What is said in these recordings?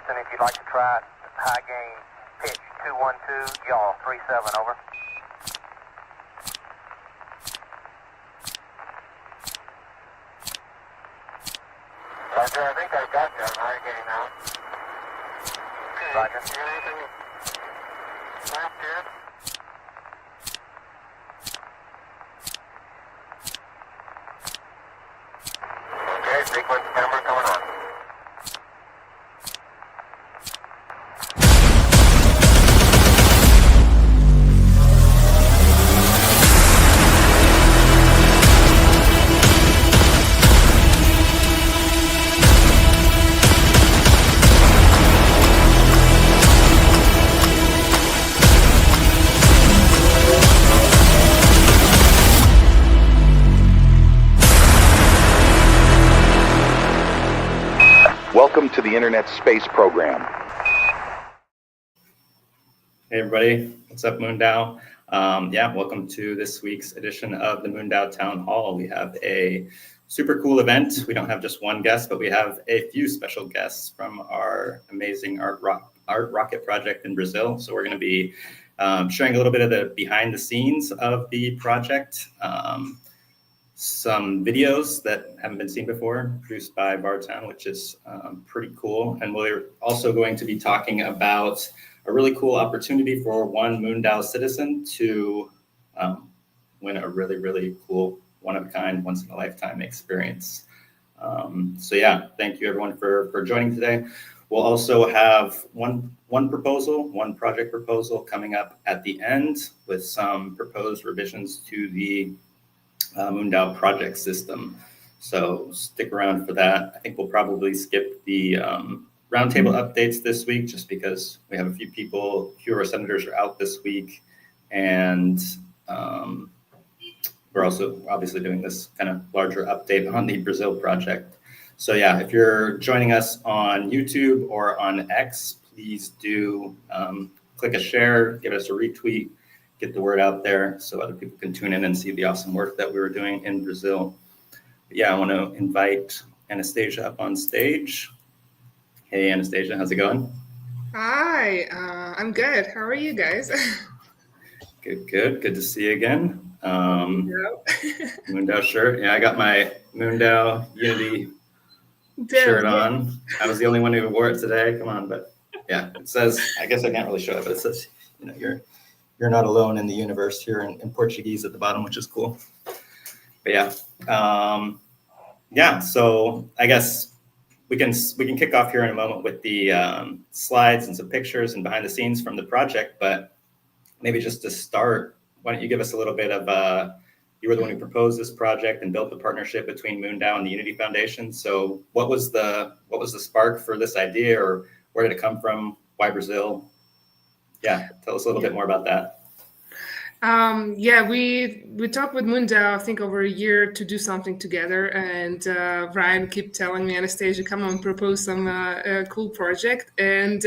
Houston, if you'd like to try high gain pitch 212, yaw 37, over. Roger, I think I got you on high gain now. Okay. Roger. You got anything left here? Okay, sequence camera coming on. Welcome to the Internet Space Program. Hey everybody, what's up MoonDAO? Welcome to this week's edition of the MoonDAO Town Hall. We have a super cool event. We don't have just one guest, but we have a few special guests from our amazing art rocket project in Brazil. So we're going to be sharing a little bit of the behind the scenes of the project. Some videos that haven't been seen before, produced by Bartown, which is pretty cool. And we're also going to be talking about a really cool opportunity for one MoonDAO citizen to win a really, really cool, one-of-a-kind, once-in-a-lifetime experience. Thank you everyone for joining today. We'll also have one project proposal coming up at the end with some proposed revisions to the MoonDAO project system. So stick around for that. I think we'll probably skip the roundtable updates this week just because we have a few people, a few of our senators are out this week. And we're also obviously doing this kind of larger update on the Brazil project. So yeah, if you're joining us on YouTube or on X, please do click a share, give us a retweet, get the word out there so other people can tune in and see the awesome work that we were doing in Brazil. But yeah, I want to invite Anastasia up on stage. Hey, Anastasia, how's it going? Hi, I'm good. How are you guys? Good to see you again. MoonDAO shirt. Yeah, I got my MoonDAO Unity shirt on. I was the only one who wore it today. Come on, but yeah, it says, I guess I can't really show it, but it says, you're not alone in the universe here in Portuguese at the bottom, which is cool. But so I guess we can kick off here in a moment with the slides and some pictures and behind the scenes from the project. But maybe just to start, why don't you give us a little bit of you were the one who proposed this project and built the partnership between MoonDAO and the Unity Foundation. So what was the spark for this idea, or where did it come from? Why Brazil? Yeah, tell us a little bit more about that. We talked with MoonDAO, I think, over a year to do something together. And Ryan kept telling me, Anastasia, come on, propose some cool project. And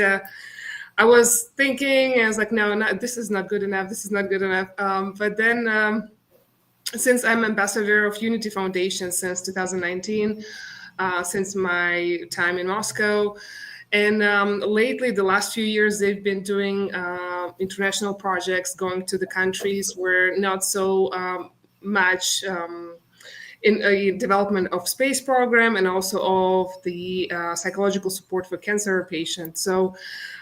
I was thinking, I was like, no, this is not good enough. This is not good enough. But then since I'm ambassador of Unity Foundation since 2019, since my time in Moscow, and lately, the last few years, they've been doing international projects, going to the countries where not so much in a development of space program and also of the psychological support for cancer patients. So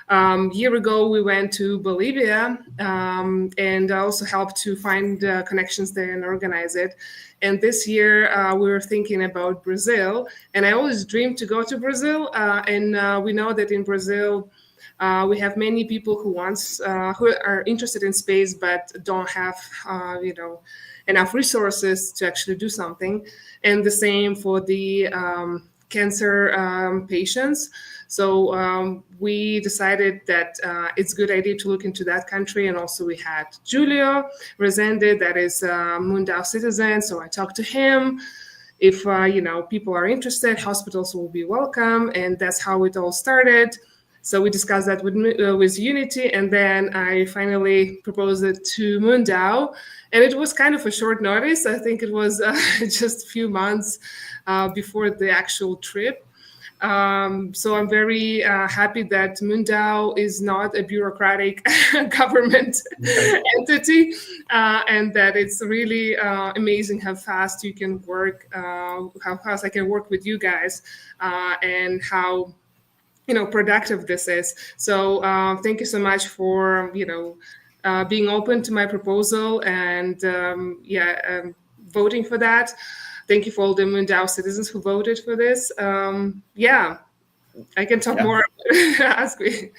a year ago, we went to Bolivia and also helped to find connections there and organize it. And this year, we were thinking about Brazil. And I always dreamed to go to Brazil. And we know that in Brazil, we have many people who are interested in space, but don't have, enough resources to actually do something. And the same for the cancer patients. So we decided that it's a good idea to look into that country. And also we had Julio Rezende, that is a MoonDAO citizen. So I talked to him. If, people are interested, hospitals will be welcome. And that's how it all started. So we discussed that with Unity. And then I finally proposed it to MoonDAO. And it was kind of a short notice. I think it was just a few months before the actual trip. So I'm very happy that MoonDAO is not a bureaucratic government entity, and that it's really amazing how fast you can work, how fast I can work with you guys, and how productive this is. So thank you so much for being open to my proposal and voting for that. Thank you for all the MoonDAO citizens who voted for this. I can talk more. Ask me.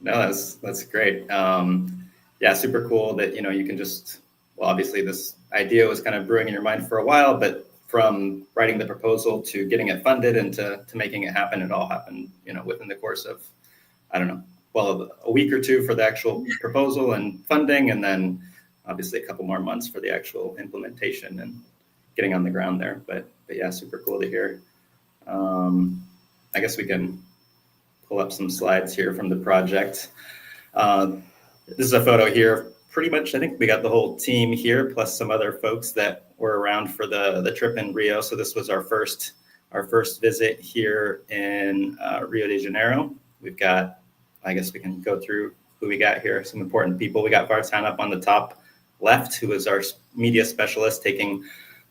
No, that's great. Super cool that you can just, well, obviously this idea was kind of brewing in your mind for a while, but from writing the proposal to getting it funded and to making it happen, it all happened within the course of, I don't know, well, a week or two for the actual proposal and funding, and then obviously a couple more months for the actual implementation and getting on the ground there. But yeah, super cool to hear. I guess we can pull up some slides here from the project. This is a photo here. Pretty much, I think we got the whole team here, plus some other folks that were around for the trip in Rio. So this was our first visit here in Rio de Janeiro. We've got, I guess we can go through who we got here. Some important people. We got Vartan up on the top left, who is our media specialist, taking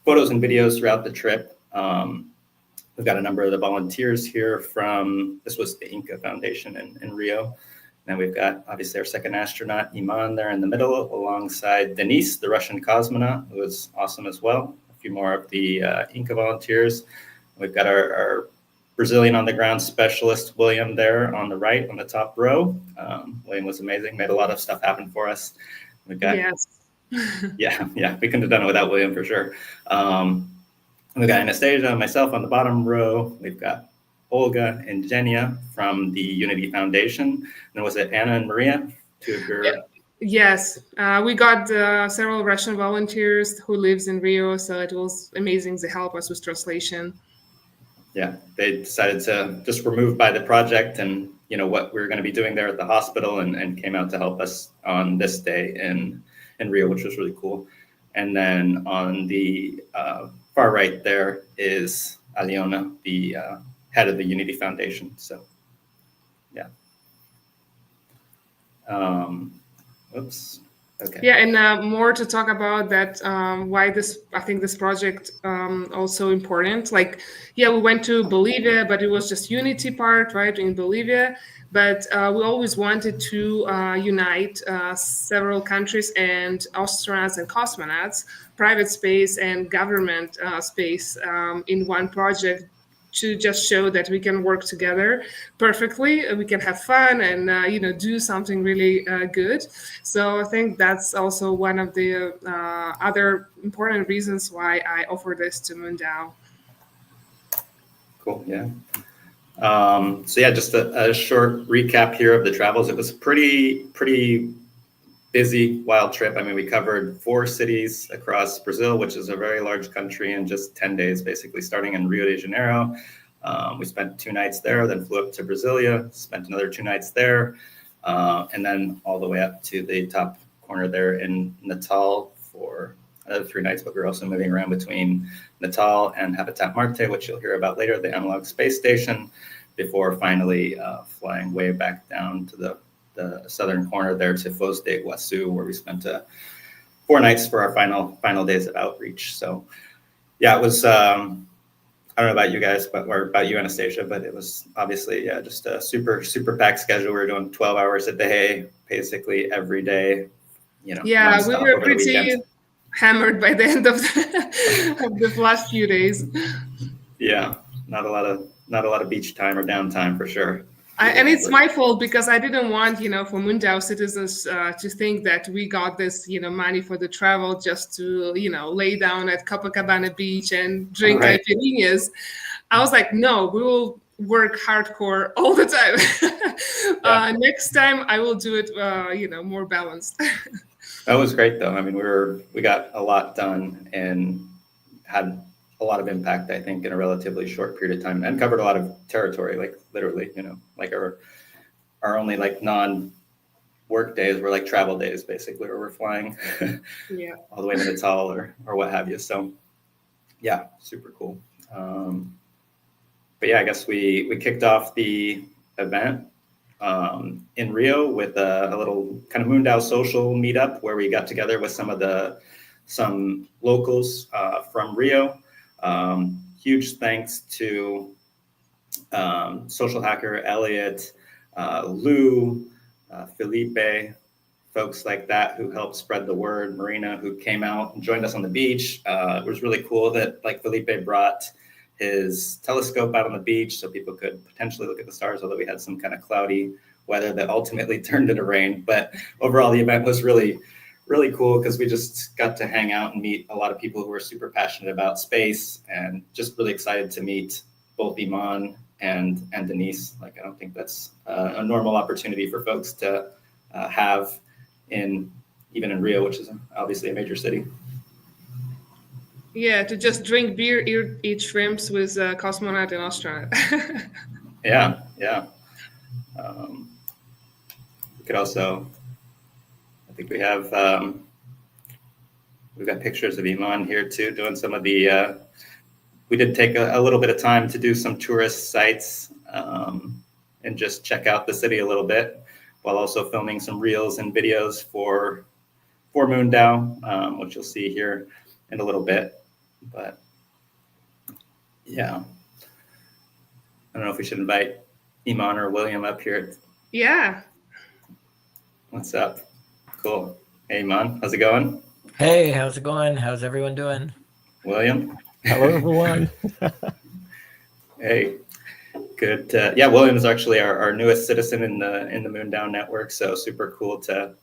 photos and videos throughout the trip. We've got a number of the volunteers here from, this was the Inca Foundation in Rio. Then we've got, obviously, our second astronaut, Eiman, there in the middle, alongside Denis, the Russian cosmonaut, who was awesome as well. A few more of the Inca volunteers. We've got our Brazilian on-the-ground specialist, William, there on the right, on the top row. William was amazing, made a lot of stuff happen for us. We've got, yes. yeah, we couldn't have done it without William, for sure. We've got Anastasia and myself on the bottom row. We've got Olga and Zhenya from the Unity Foundation. And was it Anna and Maria? Two of your... Yes, we got several Russian volunteers who lives in Rio, so it was amazing to help us with translation. Yeah, they decided to just remove by the project and what we were going to be doing there at the hospital, and came out to help us on this day in Rio, which was really cool. And then on the far right there is Aliona, the head of the Unity Foundation. So, yeah. Oops. Okay. Yeah, and more to talk about that. Why I think this project also important. Like, yeah, we went to Bolivia, but it was just Unity part, right, in Bolivia. But we always wanted to unite several countries and astronauts and cosmonauts, private space and government space in one project, to just show that we can work together perfectly. We can have fun and do something really good. So I think that's also one of the other important reasons why I offer this to MoonDAO. Cool. Yeah. So yeah, just a short recap here of the travels. It was a pretty busy, wild trip. I mean, we covered 4 cities across Brazil, which is a very large country, in just 10 days, basically, starting in Rio de Janeiro. We spent 2 nights there, then flew up to Brasilia, spent another 2 nights there, and then all the way up to the top corner there in Natal for another 3 nights. But we were also moving around between Natal and Habitat Marte, which you'll hear about later, the analog space station, before finally flying way back down to the southern corner there to Foz de Iguaçu, where we spent 4 nights for our final days of outreach. So yeah, it was, I don't know about you guys, or about you, Anastasia, but it was obviously just a super packed schedule. We were doing 12 hours a day, basically every day, Yeah, we were pretty hammered by the end of the last few days. Yeah, not a lot of beach time or downtime for sure. And it's my fault, because I didn't want, for MoonDAO citizens to think that we got this, money for the travel just to, lay down at Copacabana Beach and drink caipirinhas. I was like, no, we will work hardcore all the time. Next time I will do it, more balanced. That was great, though. I mean, we got a lot done and had a lot of impact, I think, in a relatively short period of time, and covered a lot of territory, like literally, like our only like non-work days were like travel days, basically, where we're flying all the way to Natal or what have you. So yeah, super cool. But yeah, I guess we kicked off the event in Rio with a little kind of MoonDAO social meetup where we got together with some locals from Rio. Huge thanks to social hacker Elliot, Lou, Felipe, folks like that who helped spread the word. Marina, who came out and joined us on the beach. It was really cool that like Felipe brought his telescope out on the beach so people could potentially look at the stars, although we had some kind of cloudy weather that ultimately turned into rain. But overall, the event was really, really cool because we just got to hang out and meet a lot of people who are super passionate about space, and just really excited to meet both Eiman and Denis. Like, I don't think that's a normal opportunity for folks to have even in Rio, which is obviously a major city. Yeah, to just drink beer, eat shrimps with cosmonaut and astronaut. Yeah. We could also, I think we have, we've got pictures of Eiman here too, doing some of the, we did take a little bit of time to do some tourist sites and just check out the city a little bit, while also filming some reels and videos for MoonDAO, which you'll see here in a little bit. But yeah, I don't know if we should invite Eiman or William up here. Yeah. What's up? Cool. Hey, Eiman, how's it going? Hey, how's it going? How's everyone doing? William? Hello, everyone. Hey, good. Yeah, William is actually our newest citizen in the MoonDAO network, so super cool to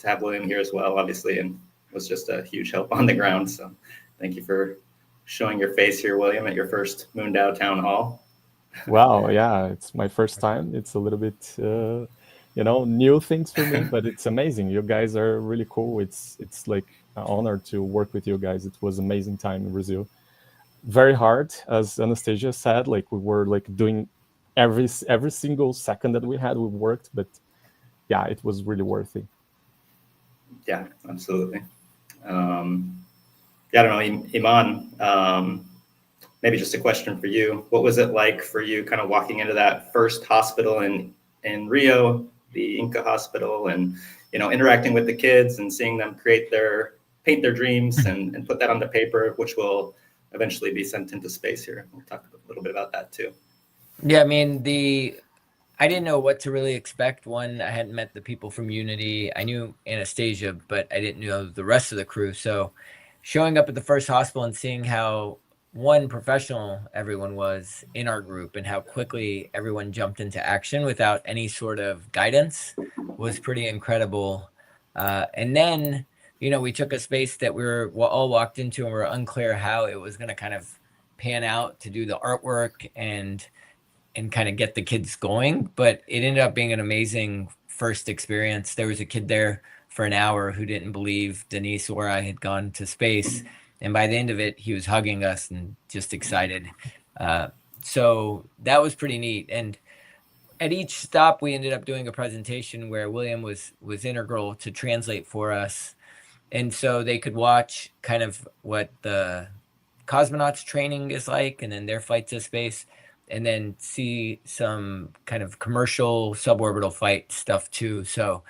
have William here as well, obviously, and was just a huge help on the ground. So thank you for showing your face here, William, at your first MoonDAO Town Hall. Wow, yeah, it's my first time. It's a little bit, new things for me, but it's amazing. You guys are really cool. It's like an honor to work with you guys. It was amazing time in Brazil. Very hard, as Anastasia said. Like, we were like doing every single second that we had, we worked. But yeah, it was really worthy. Yeah, absolutely. Yeah, I don't know, Eiman, maybe just a question for you. What was it like for you kind of walking into that first hospital in Rio, the Inca hospital, and, interacting with the kids and seeing them paint their dreams and put that on the paper, which will eventually be sent into space here. We'll talk a little bit about that too. Yeah, I mean, I didn't know what to really expect. One, I hadn't met the people from Unity. I knew Anastasia, but I didn't know the rest of the crew. So showing up at the first hospital and seeing how professional everyone was in our group and how quickly everyone jumped into action without any sort of guidance was pretty incredible. And then, we took a space that we were all walked into and we were unclear how it was going to kind of pan out to do the artwork and kind of get the kids going. But it ended up being an amazing first experience. There was a kid there for an hour who didn't believe Denis or I had gone to space. And by the end of it, he was hugging us and just excited. So that was pretty neat. And at each stop, we ended up doing a presentation where William was integral to translate for us. And so they could watch kind of what the cosmonauts training is like, and then their flight to space, and then see some kind of commercial suborbital flight stuff too. So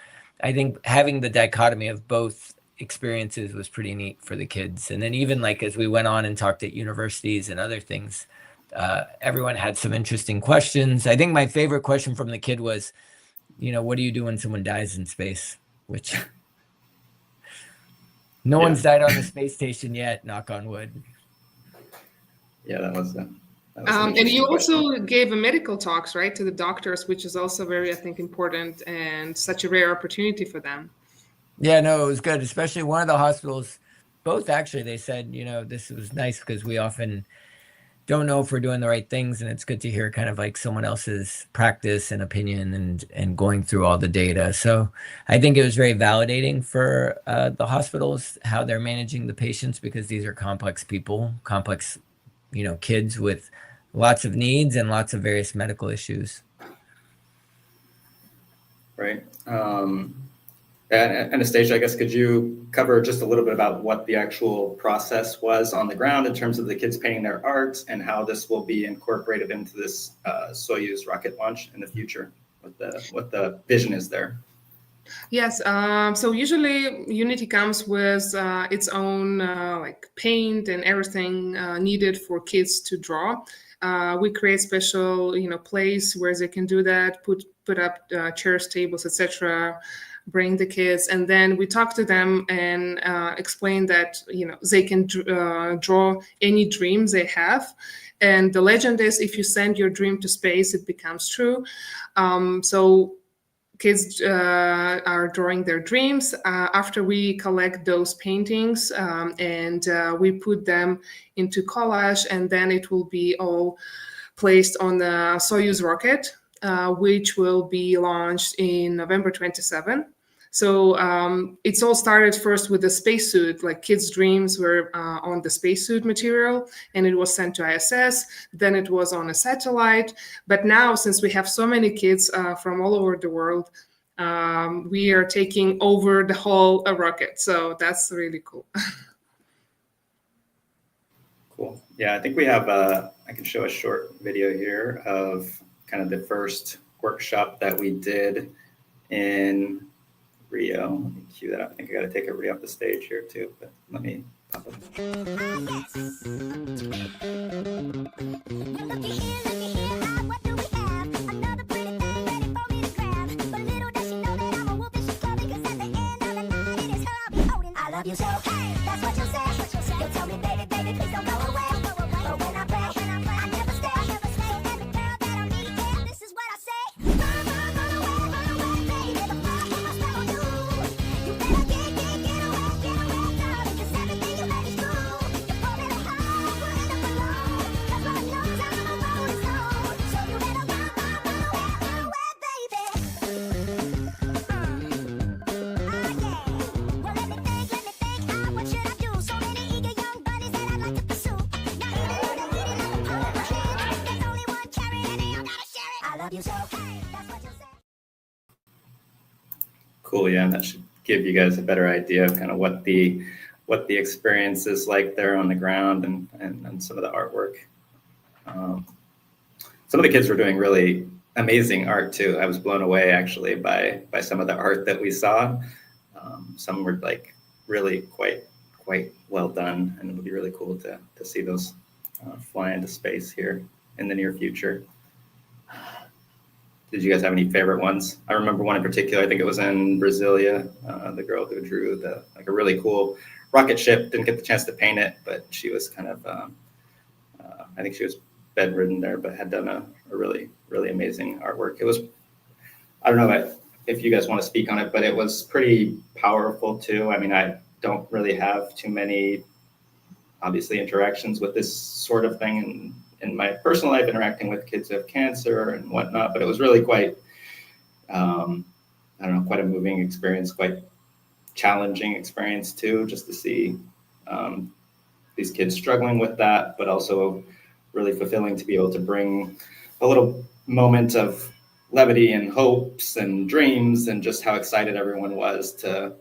I think having the dichotomy of both experiences was pretty neat for the kids. And then even like as we went on and talked at universities and other things, everyone had some interesting questions. I think my favorite question from the kid was, what do you do when someone dies in space? Which no one's died on the space station yet, knock on wood. Yeah, that was and you also gave a medical talks, right, to the doctors, which is also very, I think, important and such a rare opportunity for them. Yeah, no, it was good, especially one of the hospitals, both actually, they said, this was nice because we often don't know if we're doing the right things, and it's good to hear kind of like someone else's practice and opinion and going through all the data. So I think it was very validating for the hospitals, how they're managing the patients, because these are complex people, complex, kids with lots of needs and lots of various medical issues. Right. And Anastasia, I guess, could you cover just a little bit about what the actual process was on the ground in terms of the kids painting their art and how this will be incorporated into this Soyuz rocket launch in the future? What the vision is there? Yes. So usually Unity comes with its own like paint and everything needed for kids to draw. We create special, place where they can do that. Put up chairs, tables, etc. Bring the kids, and then we talk to them and explain that they can draw any dreams they have. And the legend is, if you send your dream to space, it becomes true. So kids are drawing their dreams after we collect those paintings, and we put them into collage, and then it will be all placed on the Soyuz rocket, which will be launched in November 27. So it's all started first with the spacesuit, like kids' dreams were on the spacesuit material, and it was sent to ISS. Then it was on a satellite. But now, since we have so many kids from all over the world, we are taking over the whole rocket. So that's really cool. Cool. Yeah, I think we have, I can show a short video here of kind of the first workshop that we did in Rio. Let me cue that up. I think I got to take everybody off the stage here too, but let me pop up. I love you so, that's what you say. You tell me, baby, baby, please don't go away. But when I play, I never stay. So every girl that I meet, yeah, this is what I say. Run away, baby, before I put my spell on you. You better get away, darling, 'cause everything you heard is true. You're falling hard, you're in the below. 'Cause Lord knows I'm a rolling stone. So you better run away, baby. Well, let me think, what should I do? So many eager young buddies that I'd like to pursue. Now there's only one carrot and they all gotta share it. I love you so, that's what you say. Cool, yeah, and that should give you guys a better idea of kind of what the experience is like there on the ground and some of the artwork. Some of the kids were doing really amazing art too. I was blown away actually by some of the art that we saw. Some were like really quite well done, and it'll be really cool to see those fly into space here in the near future. Did you guys have any favorite ones? I remember one in particular. I think it was in Brasília. The girl who drew a really cool rocket ship. Didn't get the chance to paint it, but she was kind of I think she was bedridden there, but had done a really amazing artwork. It was, I don't know if you guys want to speak on it, but it was pretty powerful too. I mean, I don't really have too many, obviously, interactions with this sort of thing in my personal life, interacting with kids who have cancer and whatnot, but it was really quite, I don't know, quite a moving experience, quite challenging experience too, just to see these kids struggling with that, but also really fulfilling to be able to bring a little moment of levity and hopes and dreams, and just how excited everyone was to,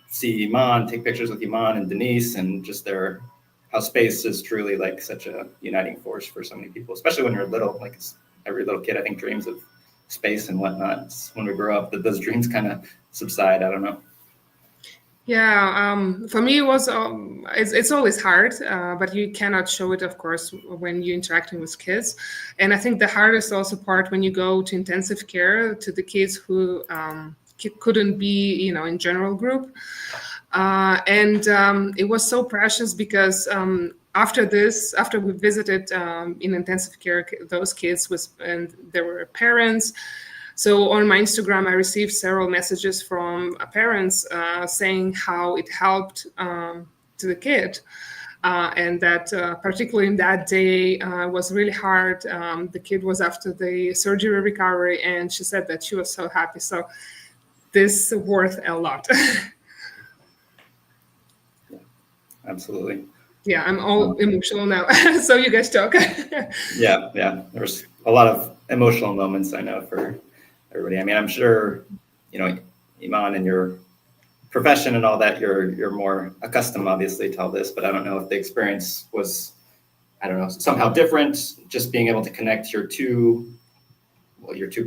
see Eiman, take pictures with Eiman and Denis, and just how space is truly like such a uniting force for so many people, especially when you're little. Like every little kid, I think, dreams of space and whatnot. It's when we grow up that those dreams kind of subside. I don't know. Yeah, for me it was it's always hard, but you cannot show it, of course, when you're interacting with kids. And I think the hardest also part when you go to intensive care to the kids who couldn't be, in general group. And it was so precious because after we visited in intensive care those kids and there were parents. So on my Instagram, I received several messages from parents saying how it helped to the kid. And that particularly in that day was really hard. The kid was after the surgery recovery, and she said that she was so happy. So this worth a lot. Absolutely. Yeah, I'm all emotional now. So you guys talk. Yeah. There's a lot of emotional moments, I know, for everybody. I mean, I'm sure, Eiman, in your profession and all that, you're more accustomed, obviously, to all this. But I don't know if the experience was, I don't know, somehow different. Just being able to connect your two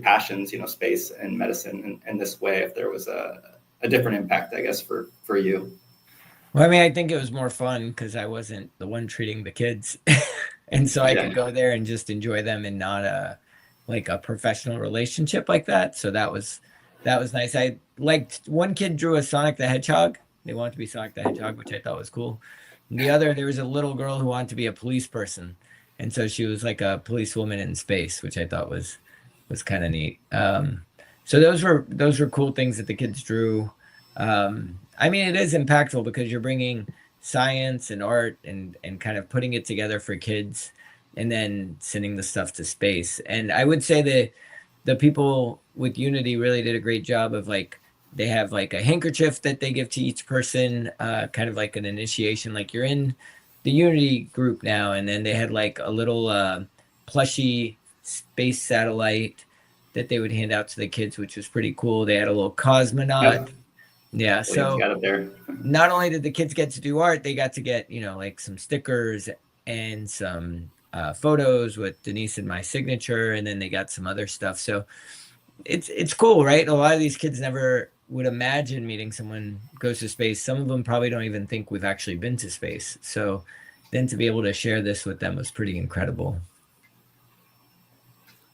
passions, space and medicine, in this way. If there was a different impact, I guess, for you. Well, I mean, I think it was more fun because I wasn't the one treating the kids. And so I could go there and just enjoy them and not a professional relationship like that. So that was nice. I liked one kid drew a Sonic the Hedgehog. They wanted to be Sonic the Hedgehog, which I thought was cool. And there was a little girl who wanted to be a police person. And so she was like a policewoman in space, which I thought was kind of neat. So those were cool things that the kids drew. I mean, it is impactful because you're bringing science and art and kind of putting it together for kids and then sending the stuff to space. And I would say the people with Unity really did a great job of they have a handkerchief that they give to each person, kind of like an initiation, like you're in the Unity group now. And then they had a little plushy space satellite that they would hand out to the kids, which was pretty cool. They had a little cosmonaut. Yeah, so got it there. Not only did the kids get to do art, they got to get, some stickers and some photos with Denise and my signature, and then they got some other stuff. So it's cool, right? A lot of these kids never would imagine meeting someone who goes to space. Some of them probably don't even think we've actually been to space. So then to be able to share this with them was pretty incredible.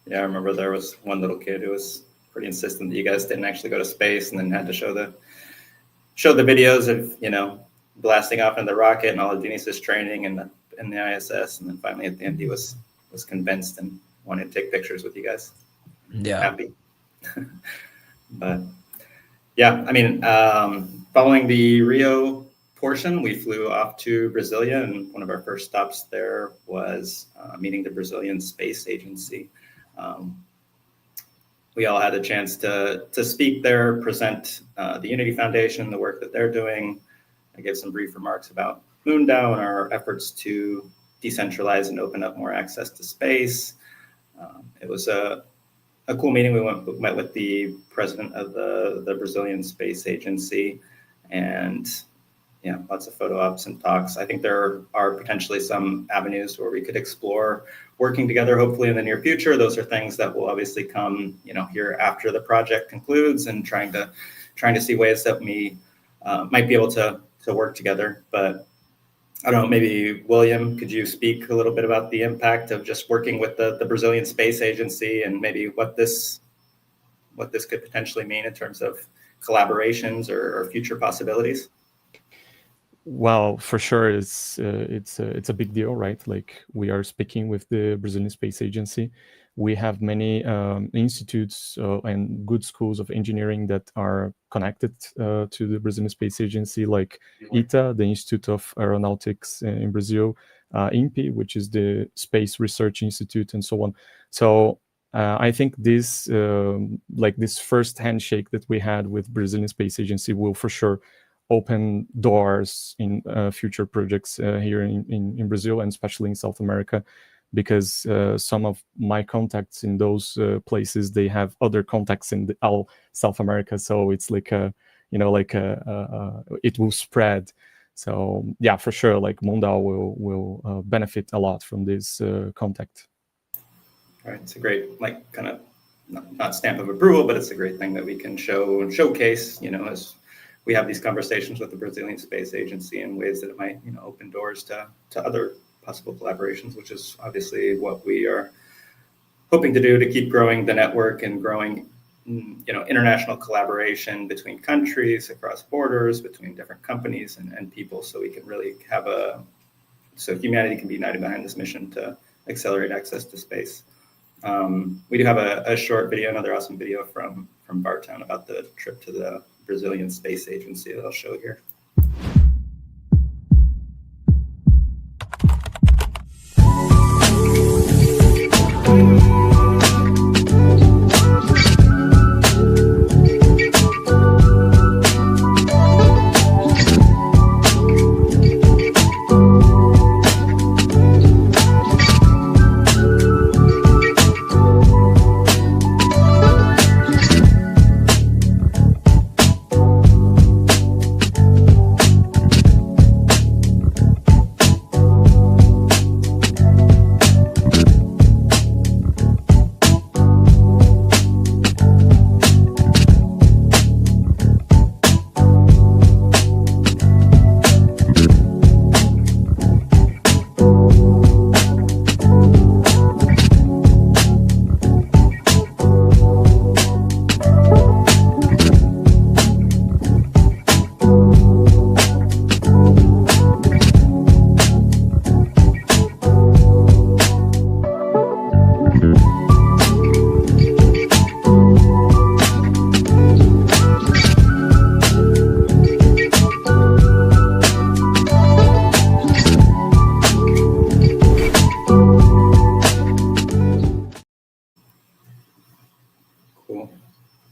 Yeah, I remember there was one little kid who was pretty insistent that you guys didn't actually go to space, and then had to show the videos of blasting off in the rocket and all of Denis's training and the ISS, and then finally at the end he was convinced and wanted to take pictures with you guys. Yeah, happy. But yeah, I mean, following the Rio portion, we flew off to Brasilia, and one of our first stops there was meeting the Brazilian Space Agency. We all had a chance to speak there, present the Unity Foundation, the work that they're doing. I gave some brief remarks about MoonDAO and our efforts to decentralize and open up more access to space. It was a cool meeting. We met with the president of the Brazilian Space Agency, and lots of photo ops and talks. I think there are potentially some avenues where we could explore working together, hopefully in the near future. Those are things that will obviously come, here after the project concludes, and trying to see ways that we might be able to work together. But I don't know, maybe William, could you speak a little bit about the impact of just working with the Brazilian Space Agency, and maybe what this could potentially mean in terms of collaborations or future possibilities? Well, for sure, it's a big deal, right? We are speaking with the Brazilian Space Agency. We have many institutes and good schools of engineering that are connected to the Brazilian Space Agency, like ITA, the Institute of Aeronautics in Brazil, INPE, which is the Space Research Institute, and so on. So I think this first handshake that we had with Brazilian Space Agency will for sure open doors in future projects here in Brazil, and especially in South America, because some of my contacts in those places, they have other contacts in all South America. So it's it will spread. So yeah, for sure, MoonDAO will benefit a lot from this contact. All right, it's a great kind of not stamp of approval, but it's a great thing that we can showcase, as we have these conversations with the Brazilian Space Agency in ways that it might, open doors to other possible collaborations, which is obviously what we are hoping to do, to keep growing the network and growing, international collaboration between countries, across borders, between different companies and people, so we can really have so humanity can be united behind this mission to accelerate access to space. We do have a short video, another awesome video from Bartown about the trip to the Brazilian Space Agency that I'll show here.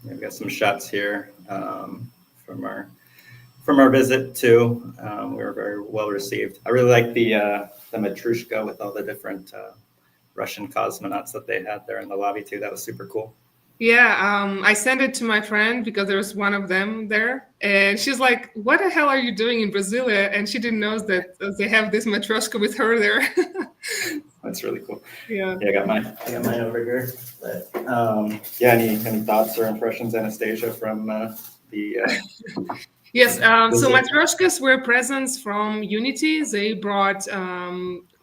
We've got some shots here from our visit too. We were very well received. I really like the Matryoshka with all the different Russian cosmonauts that they had there in the lobby too. That was super cool. Yeah, I sent it to my friend because there was one of them there, and she's like, "What the hell are you doing in Brasilia?" And she didn't know that they have this Matryoshka with her there. That's really cool. Yeah. Yeah, I got mine over here. But, yeah, any thoughts or impressions, Anastasia, from the? Yes, so Matryoshkas were presents from Unity. They brought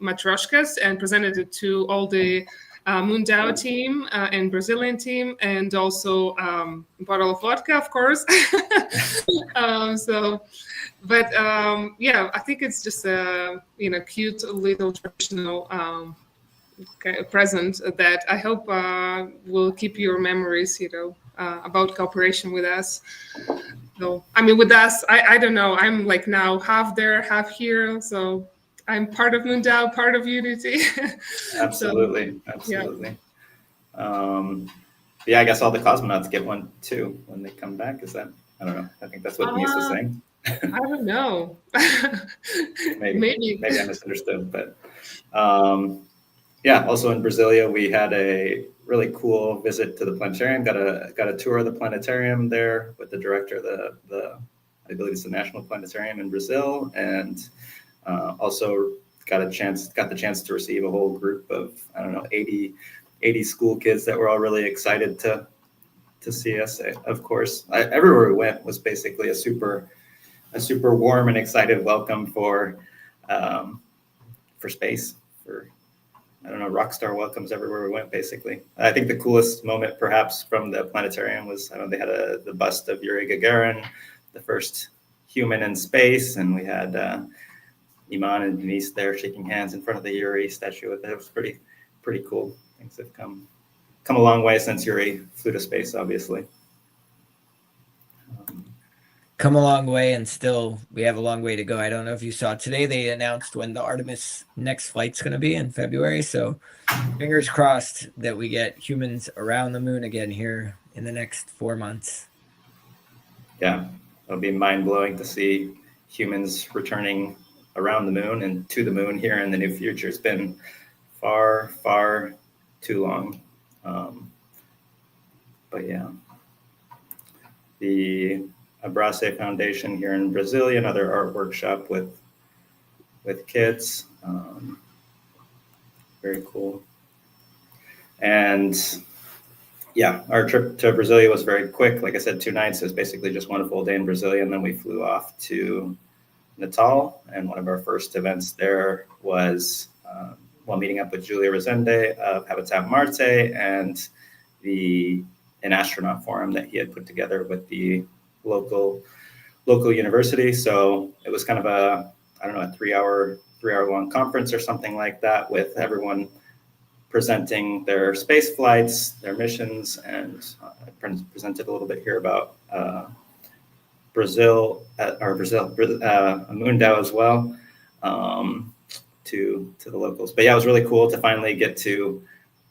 Matryoshkas and presented it to all the MoonDAO team and Brazilian team, and also a bottle of vodka, of course. Yeah, I think it's just a cute little traditional present that I hope will keep your memories, about cooperation with us. So, I mean, with us, I don't know. I'm like now half there, half here. So I'm part of MoonDAO, part of Unity. Absolutely. Yeah, I guess all the cosmonauts get one too when they come back. Is that? I don't know. I think that's what Denise was saying. I don't know. maybe I misunderstood, but yeah. Also in Brasilia, we had a really cool visit to the planetarium. Got a tour of the planetarium there with the director of the I believe it's the National Planetarium in Brazil, and also got the chance to receive a whole group of 80 school kids that were all really excited to see us. Of course, everywhere we went was basically a super warm and excited welcome for space. Rock star welcomes everywhere we went, basically. I think the coolest moment perhaps from the planetarium was, they had the bust of Yuri Gagarin, the first human in space, and we had Eiman and Denise there shaking hands in front of the Yuri statue. It was pretty cool. Things have come a long way since Yuri flew to space, obviously. Come a long way, and still we have a long way to go. I don't know if you saw today, they announced when the Artemis next flight's going to be in February. So fingers crossed that we get humans around the moon again here in the next 4 months. Yeah, it'll be mind-blowing to see humans returning around the moon and to the moon here in the near future. It's been far, far too long. But yeah, the Abrace Foundation here in Brasilia, another art workshop with kids. Very cool. And yeah, our trip to Brasilia was very quick. Like I said, 2 nights. It was basically just one full day in Brasilia, and then we flew off to Natal. And one of our first events there was meeting up with Julia Resende of Habitat Marte and an astronaut forum that he had put together with the local university. So it was kind of a 3-hour long conference or something like that, with everyone presenting their space flights, their missions, and I presented a little bit here about MoonDAO as well, to the locals. But yeah, it was really cool to finally get to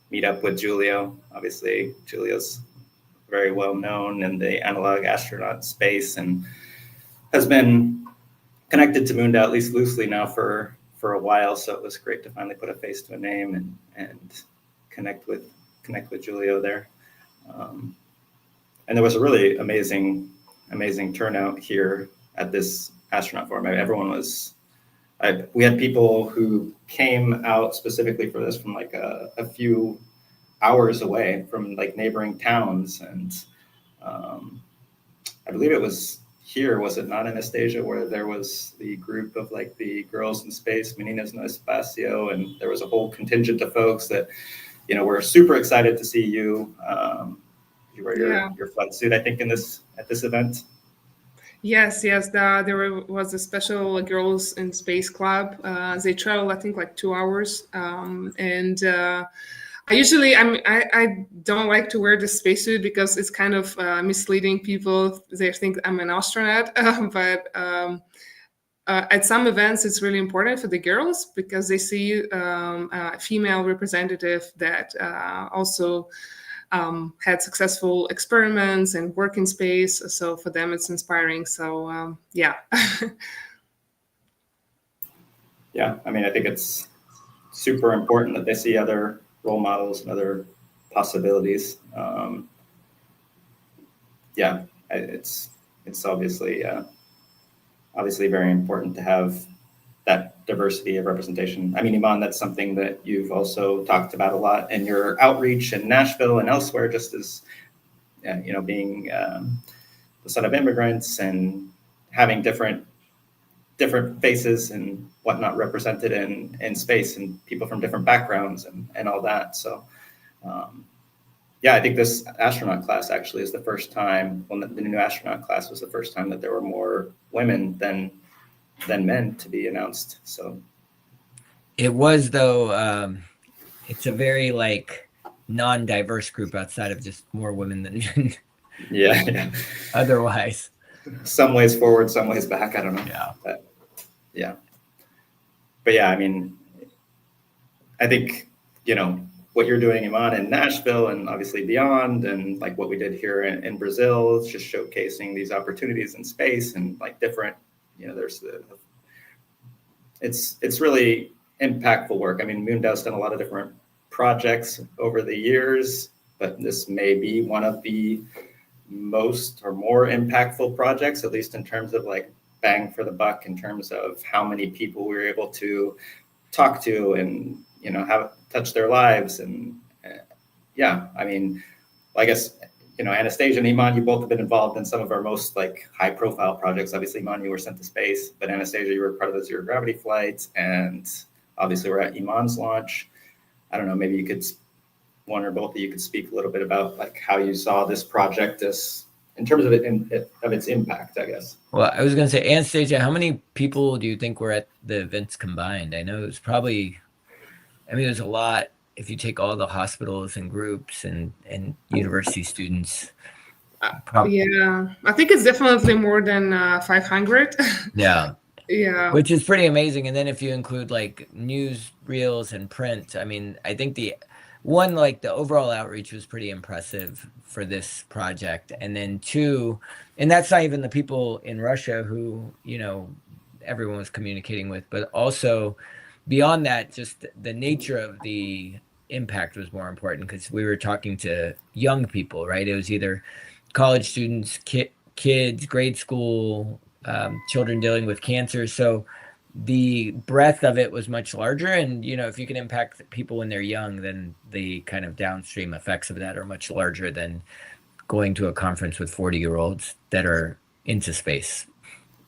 meet up with Julio. Obviously, Julio's very well known in the analog astronaut space and has been connected to MoonDAO, at least loosely now, for a while. So it was great to finally put a face to a name and connect with Julio there. And there was a really amazing turnout here at this astronaut forum. We had people who came out specifically for this from like a few hours away from like neighboring towns, and I believe it was here, was it not, Anastasia, where there was the group of like the girls in space, Meninas no Espacio, and there was a whole contingent of folks that were super excited to see you. You wear your flight suit, I think, at this event. Yes. There was a special Girls in Space Club. They traveled, I think, like 2 hours, and I don't like to wear the spacesuit because it's kind of misleading people. They think I'm an astronaut, but at some events it's really important for the girls because they see a female representative that also had successful experiments and work in space. So for them, it's inspiring. So yeah. Yeah, I mean, I think it's super important that they see other role models and other possibilities. Yeah, it's obviously very important to have that diversity of representation. I mean, Eiman, that's something that you've also talked about a lot in your outreach in Nashville and elsewhere, just as being the son of immigrants and having different faces and whatnot represented in space, and people from different backgrounds and all that. So yeah, I think this astronaut class actually is the first time, well, the new astronaut class was the first time that there were more women than men to be announced. So it was, though, it's a very like non-diverse group outside of just more women than men. yeah. Otherwise. Some ways forward, some ways back. I don't know. Yeah. But yeah, I mean, I think, what you're doing, Eiman, in Nashville and obviously beyond, and like what we did here in Brazil, is just showcasing these opportunities in space and like different, it's really impactful work. I mean, MoonDAO's done a lot of different projects over the years, but this may be one of the most or more impactful projects, at least in terms of like bang for the buck, in terms of how many people we were able to talk to and have touch their lives. And yeah, I mean, I guess Anastasia and Eiman, you both have been involved in some of our most like high profile projects. Obviously, Eiman, you were sent to space, but Anastasia, you were part of the zero gravity flight, and obviously we're at Eiman's launch. I don't know, maybe you could, one or both of you could speak a little bit about like how you saw this project as in terms of its impact, I guess. Well, I was going to say, Anastasia, how many people do you think were at the events combined? I know it was probably, there's a lot if you take all the hospitals and groups and university students. Yeah, I think it's definitely more than 500. Yeah. Yeah. Which is pretty amazing. And then if you include like news reels and print, I think the overall outreach was pretty impressive for this project. And then two, and that's not even the people in Russia who, everyone was communicating with, but also beyond that, just the nature of the impact was more important, because we were talking to young people, right? It was either college students, kids, grade school, children dealing with cancer. So the breadth of it was much larger. And, if you can impact people when they're young, then the kind of downstream effects of that are much larger than going to a conference with 40-year-olds that are into space.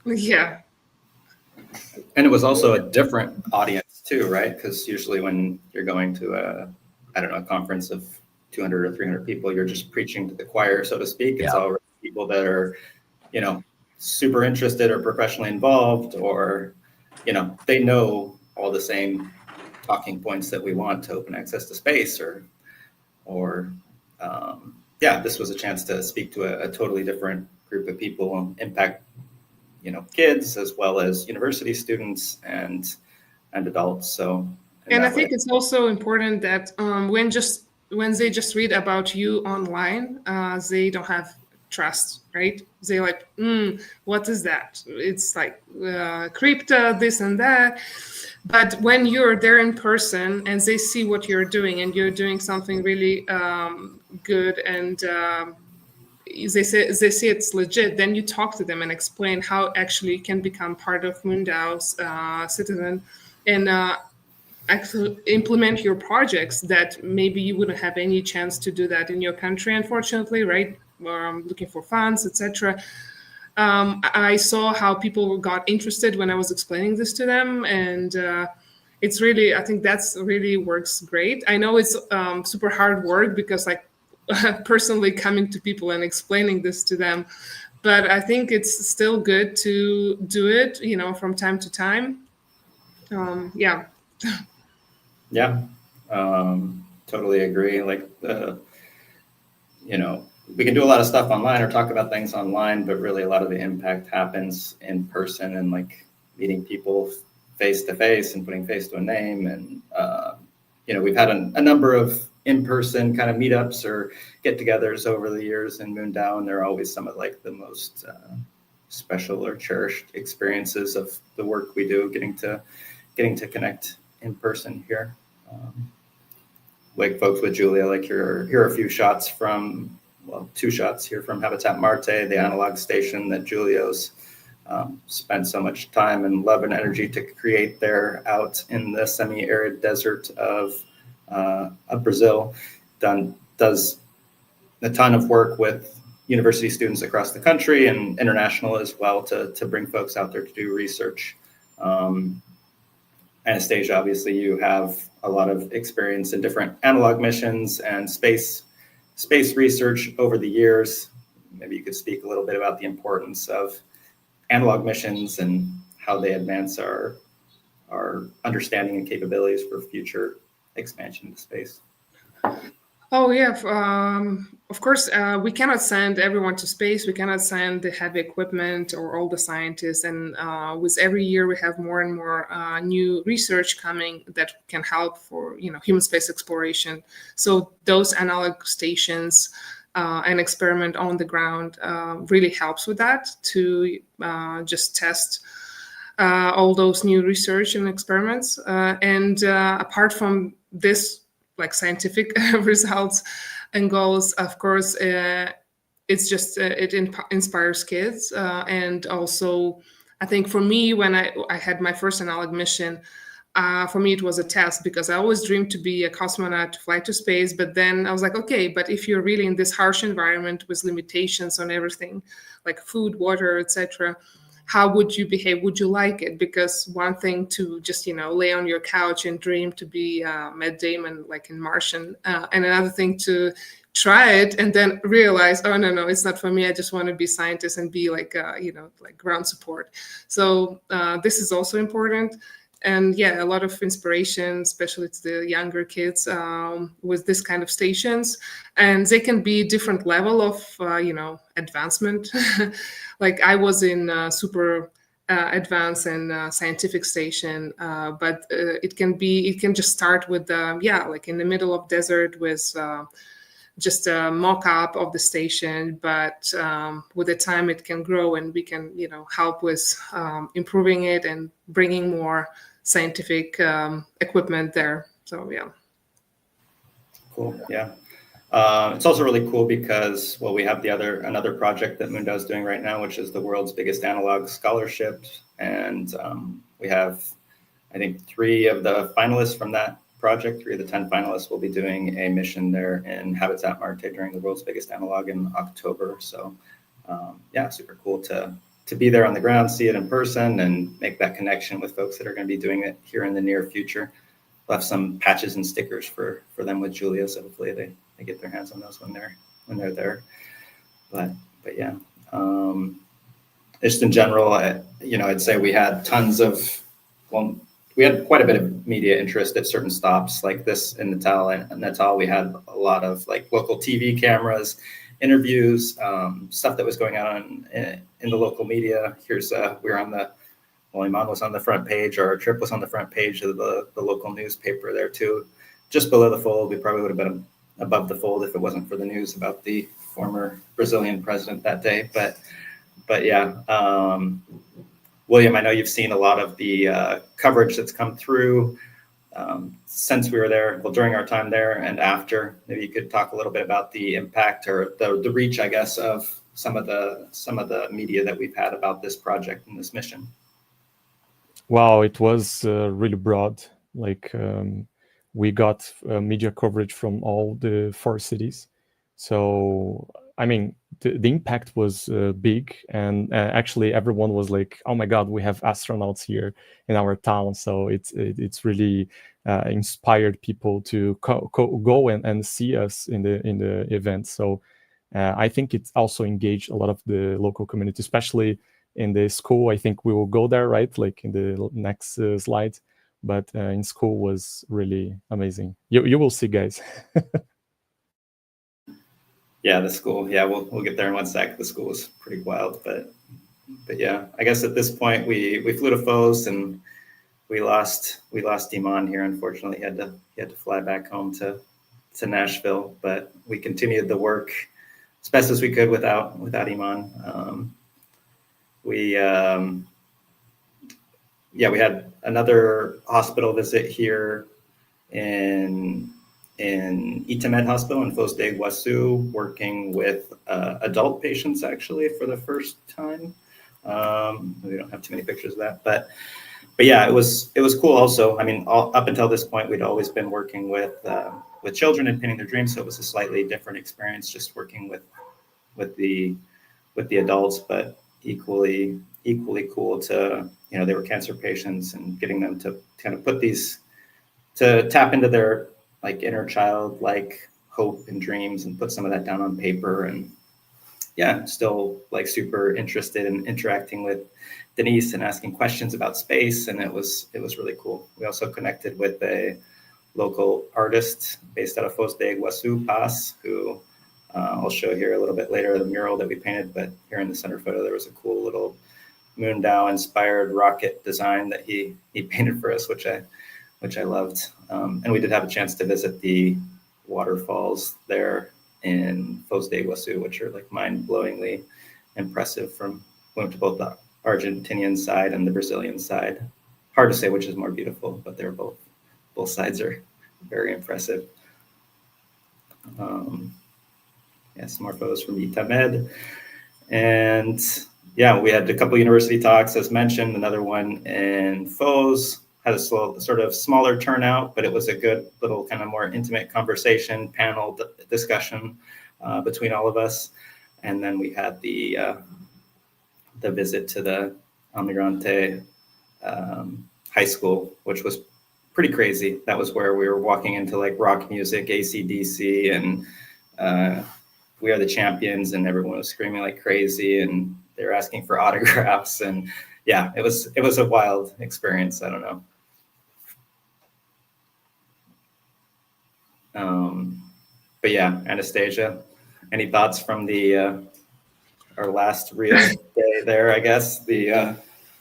Yeah. And it was also a different audience too, right? Because usually when you're going to a conference of 200 or 300 people, you're just preaching to the choir, so to speak. It's all people that are, super interested or professionally involved, or, they know all the same talking points that we want to open access to space, or this was a chance to speak to a totally different group of people and impact, kids as well as university students and adults. So, and I think it's also important that when they just read about you online, they don't have trust, right? They like, what is that? It's like crypto, this and that. But when you're there in person and they see what you're doing, and you're doing something really good, and they see it's legit, then you talk to them and explain how actually you can become part of MoonDAO's citizen and actually implement your projects that maybe you wouldn't have any chance to do that in your country, unfortunately, right? Looking for funds, etc. I saw how people got interested when I was explaining this to them, and it's really, I think that's really works great. I know it's super hard work, because like personally coming to people and explaining this to them, but I think it's still good to do it, from time to time. Yeah. Yeah, totally agree. Like, we can do a lot of stuff online or talk about things online, but really a lot of the impact happens in person, and like meeting people face to face and putting face to a name. And, we've had a number of in-person kind of meetups or get-togethers over the years in MoonDAO, and they're always some of like the most special or cherished experiences of the work we do, getting to connect in person here. Like folks with Julia, like here are a few shots from, well, 2 shots here from Habitat Marte, the analog station that Julio's spent so much time and love and energy to create there out in the semi-arid desert of Brazil. Does a ton of work with university students across the country and international as well to bring folks out there to do research. Anastasia, obviously you have a lot of experience in different analog missions and space research over the years. Maybe you could speak a little bit about the importance of analog missions and how they advance our understanding and capabilities for future expansion into space. Oh yeah, of course, we cannot send everyone to space. We cannot send the heavy equipment or all the scientists. And with every year, we have more and more new research coming that can help for human space exploration. So those analog stations and experiment on the ground really helps with that to just test all those new research and experiments. And apart from this, like scientific results and goals, of course, it's just it inspires kids. And also, I think for me, when I had my first analog mission, for me it was a test, because I always dreamed to be a cosmonaut, to fly to space. But then I was like, okay, but if you're really in this harsh environment with limitations on everything, like food, water, etc., how would you behave? Would you like it? Because one thing to just, lay on your couch and dream to be Matt Damon, like in Martian, and another thing to try it and then realize, oh, no, it's not for me. I just want to be scientist and be like, like ground support. So this is also important. And yeah, a lot of inspiration, especially to the younger kids, with this kind of stations. And they can be different level of, advancement. Like I was in super advanced and scientific station, but it can just start with, like in the middle of desert with just a mock-up of the station. But with the time it can grow, and we can, help with improving it and bringing more scientific equipment there. So yeah. Cool. Yeah. It's also really cool because, well, we have another project that MoonDAO is doing right now, which is the world's biggest analog scholarship. And we have, I think, 3 of the finalists from that project, 3 of the 10 finalists will be doing a mission there in Habitat Marte during the world's biggest analog in October. So yeah, super cool to be there on the ground, see it in person, and make that connection with folks that are going to be doing it here in the near future. We'll have some patches and stickers for them with Julia, so hopefully they get their hands on those when they're there. But yeah, just in general, I'd say we had we had quite a bit of media interest at certain stops like this in Natal. We had a lot of like local TV cameras, interviews, stuff that was going on in the local media. Here's Eiman was on the front page, or our trip was on the front page of the local newspaper there too. Just below the fold, we probably would have been above the fold if it wasn't for the news about the former Brazilian president that day. But yeah, William, I know you've seen a lot of the coverage that's come through since we were there, well, during our time there and after. Maybe you could talk a little bit about the impact or the reach, I guess, of some of the media that we've had about this project and this mission. Wow, it was really broad. Like we got media coverage from all the 4 cities. So, I mean, the impact was big, and actually everyone was like, "Oh my God, we have astronauts here in our town!" So it's really inspired people to go and see us in the event. So I think it's also engaged a lot of the local community, especially in the school. I think we will go there, right? Like in the next slide. But in school was really amazing. You will see, guys. Yeah, the school. Yeah, we'll get there in one sec. The school was pretty wild, but yeah, I guess at this point we flew to Fos and we lost Eiman here. Unfortunately, he had to fly back home to Nashville, but we continued the work as best as we could without Eiman. We had another hospital visit here in Itamed Hospital in Foz de Iguaçu, working with adult patients actually for the first time. We don't have too many pictures of that, but yeah, it was cool. Also, I mean, up until this point, we'd always been working with children and pinning their dreams, so it was a slightly different experience, just working with the adults, but equally cool to, you know, they were cancer patients, and getting them to kind of to tap into their like inner child, like hope and dreams, and put some of that down on paper. And yeah, still like super interested in interacting with Denis and asking questions about space, and it was really cool. We also connected with a local artist based out of Foz de Iguaçu, Paz, who I'll show here a little bit later, the mural that we painted. But here in the center photo, there was a cool little MoonDAO inspired rocket design that he painted for us, which I loved. And we did have a chance to visit the waterfalls there in Foz de Iguaçu, which are like mind-blowingly impressive. We went to both the Argentinian side and the Brazilian side. Hard to say which is more beautiful, but they're both sides are very impressive. Some more photos from Itamed. And yeah, we had a couple university talks, as mentioned, another one in Foz. Had a sort of smaller turnout, but it was a good little kind of more intimate conversation, panel discussion between all of us. And then we had the visit to the Almirante High School, which was pretty crazy. That was where we were walking into like rock music, AC/DC, and We Are the Champions, and everyone was screaming like crazy, and they were asking for autographs. And yeah, it was a wild experience. I don't know. But yeah, Anastasia, any thoughts from our last real day there? I guess the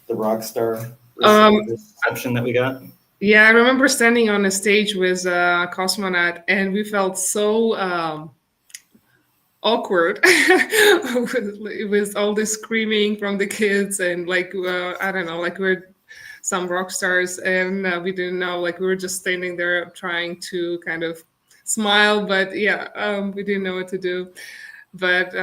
rock star reception that we got. Yeah, I remember standing on a stage with a cosmonaut, and we felt so awkward with all the screaming from the kids, and like I don't know, like we're some rock stars, and we didn't know, like we were just standing there trying to kind of smile, but yeah, we didn't know what to do. But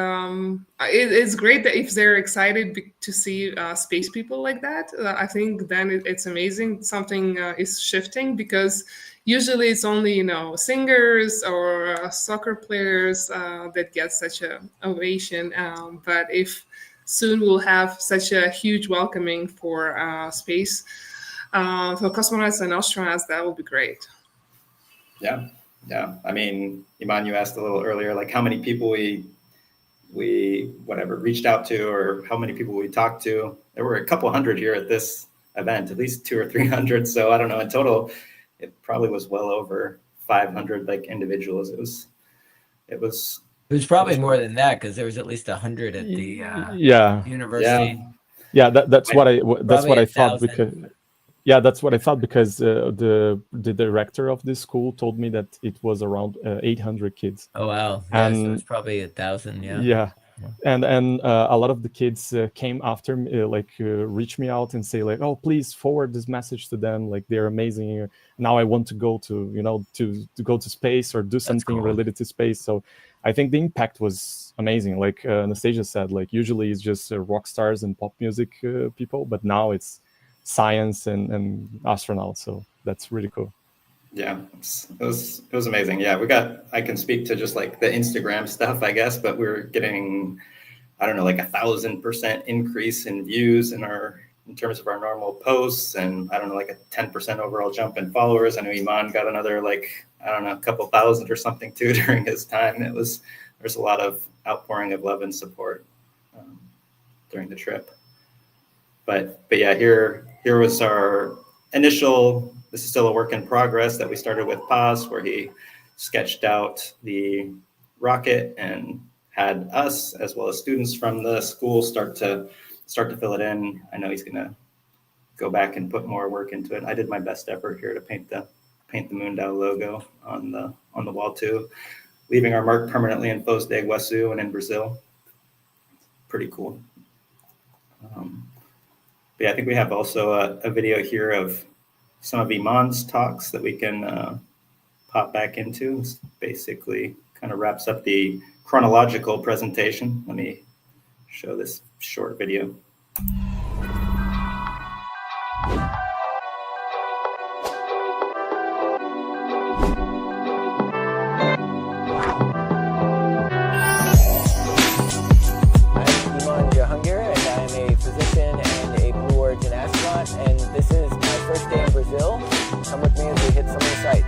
it's great that if they're excited to see space people like that, I think then it's amazing. Something is shifting, because usually it's only, you know, singers or soccer players that get such an ovation. But if soon we'll have such a huge welcoming for space, for cosmonauts and astronauts, that will be great. Yeah. I mean, Eiman, you asked a little earlier, like how many people we reached out to, or how many people we talked to. There were a couple hundred here at this event, at least 200 or 300. So I don't know, in total, it probably was well over 500 like individuals. It was probably more than that, because there was at least 100 at the university. Yeah, that's what I thought, 1,000. because that's what I thought, because the director of this school told me that it was around 800 kids. Oh wow! And so it's probably 1,000. Yeah. And a lot of the kids came after me, reach me out and say like, oh, please forward this message to them. Like, they're amazing. Now I want to go to go to space or do something related to space. So I think the impact was amazing. Like Anastasia said, like usually it's just rock stars and pop music people, but now it's science and astronauts. So that's really cool. Yeah, it was amazing. Yeah, I can speak to just like the Instagram stuff, I guess, but we're getting, I don't know, like 1,000% increase in views in terms of our normal posts, and I don't know, like a 10% overall jump in followers. I know Eiman got another, like, I don't know, a couple thousand or something too during his time. There's a lot of outpouring of love and support during the trip. But yeah, here was our initial. This is still a work in progress that we started with Paz, where he sketched out the rocket and had us, as well as students from the school, start to fill it in. I know he's gonna go back and put more work into it. I did my best effort here to paint paint the MoonDAO logo on the wall too, leaving our mark permanently in Foz do Iguaçu and in Brazil. Pretty cool. But yeah, I think we have also a video here of some of Eiman's talks that we can pop back into. This basically kind of wraps up the chronological presentation. Let me show this short video. Eiman Jahangir, and I'm a physician and a Blue Origin astronaut, and this is my first day in Brazil. Come with me as we hit some of the sites.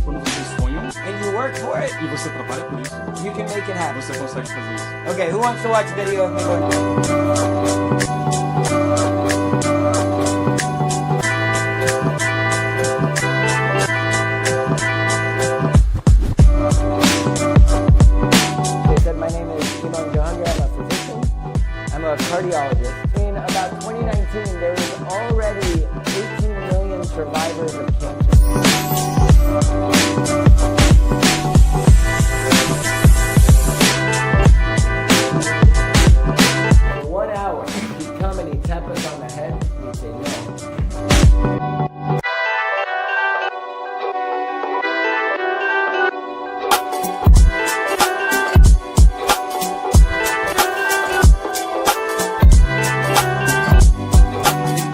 Quando vocês sonham And you work for it. e você trabalha por isso, You can make it happen. você consegue fazer isso. Okay, who wants to watch a video of me working? They said my name is Eiman Jahangir. I'm a physician. I'm a cardiologist. In about 2019, there was already 18 million survivors of cancer. For 1 hour, he'd come and he'd tap us on the head and he'd say no.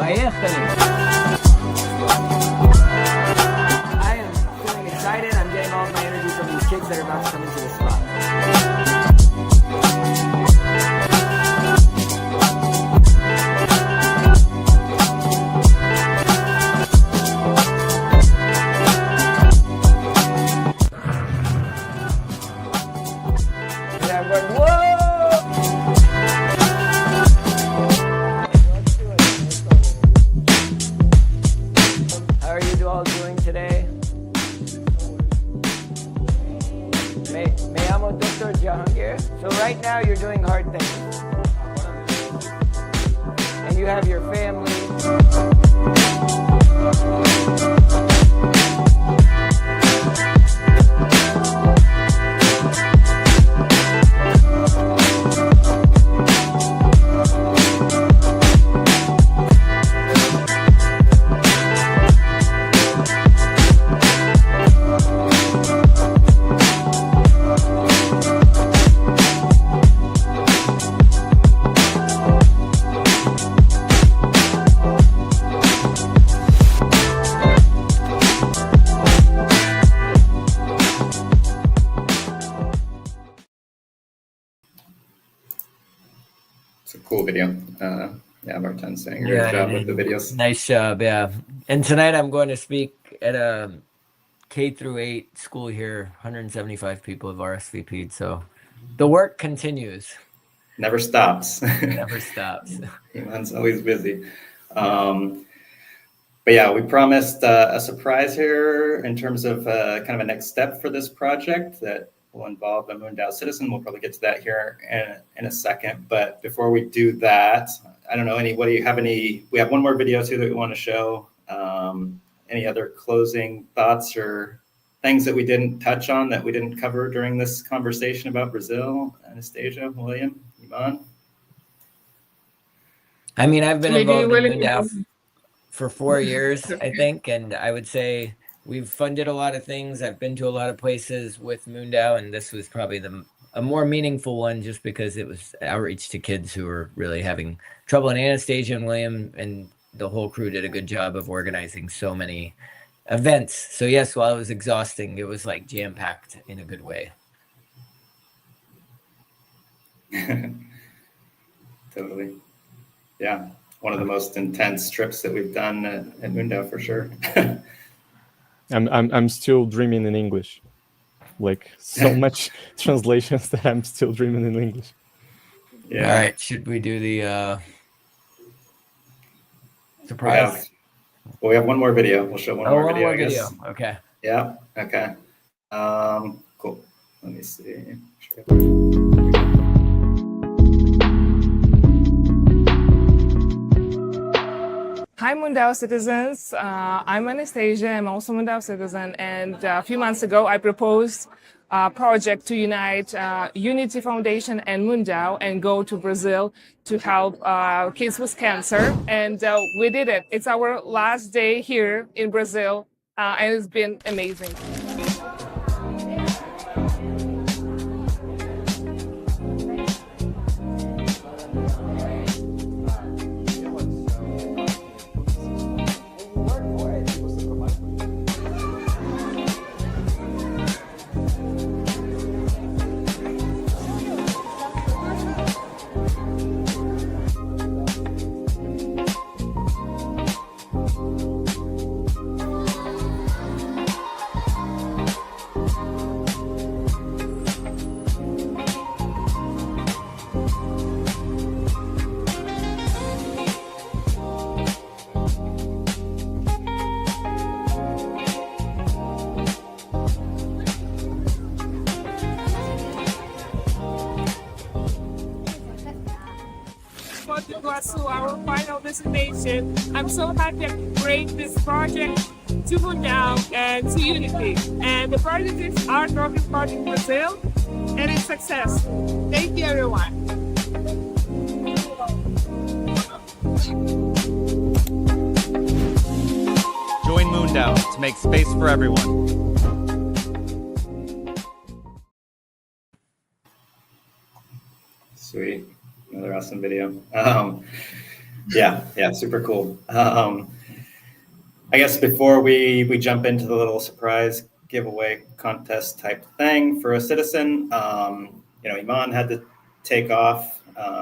I am feeling excited. I'm getting all of my energy from these kids that are about to come into the spot. And I'm going, whoa! How are you all doing today? Me llamo Dr. Jahangir. So right now you're doing hard things. And you have your family. It's a cool video. Yeah, Martin's saying great job with the videos. Nice job, yeah. And tonight I'm going to speak at a K through 8 school here. 175 people have RSVP'd, so the work continues. Never stops. Never stops. Eiman's always busy. But yeah, we promised a surprise here in terms of kind of a next step for this project that will involve a MoonDAO citizen. We'll probably get to that here in a second. But before we do that, I don't know, we have one more video too that we want to show. Any other closing thoughts or things that we didn't touch on that we didn't cover during this conversation about Brazil? Anastasia, William, Eiman? I mean, I've been Maybe involved in William- MoonDAO for 4 years, I think, and I would say we've funded a lot of things. I've been to a lot of places with MoonDAO, and this was probably a more meaningful one just because it was outreach to kids who were really having trouble. And Anastasia and William and the whole crew did a good job of organizing so many events. So yes, while it was exhausting, it was like jam-packed in a good way. Totally. Yeah. One of the most intense trips that we've done at MoonDAO for sure. I'm still dreaming in English. Like so much translations that I'm still dreaming in English. Yeah. All right, should we do the surprise? We have one more video. We'll show one more One video. more I guess. video. Okay. Yeah. Okay. Cool. Let me see. Hi, MoonDAO citizens. I'm Anastasia. I'm also a MoonDAO citizen. And a few months ago, I proposed a project to unite Unity Foundation and MoonDAO and go to Brazil to help kids with cancer. And we did it. It's our last day here in Brazil, and it's been amazing. To Iguaçu, our final destination. I'm so happy to bring this project to MoonDAO and to Unity. And the project is our rocket part in Brazil, and it's successful. Thank you, everyone. Join MoonDAO to make space for everyone. Sweet. Another awesome video. Yeah, super cool. I guess before we jump into the little surprise giveaway contest type thing for a citizen, Eiman had to take off.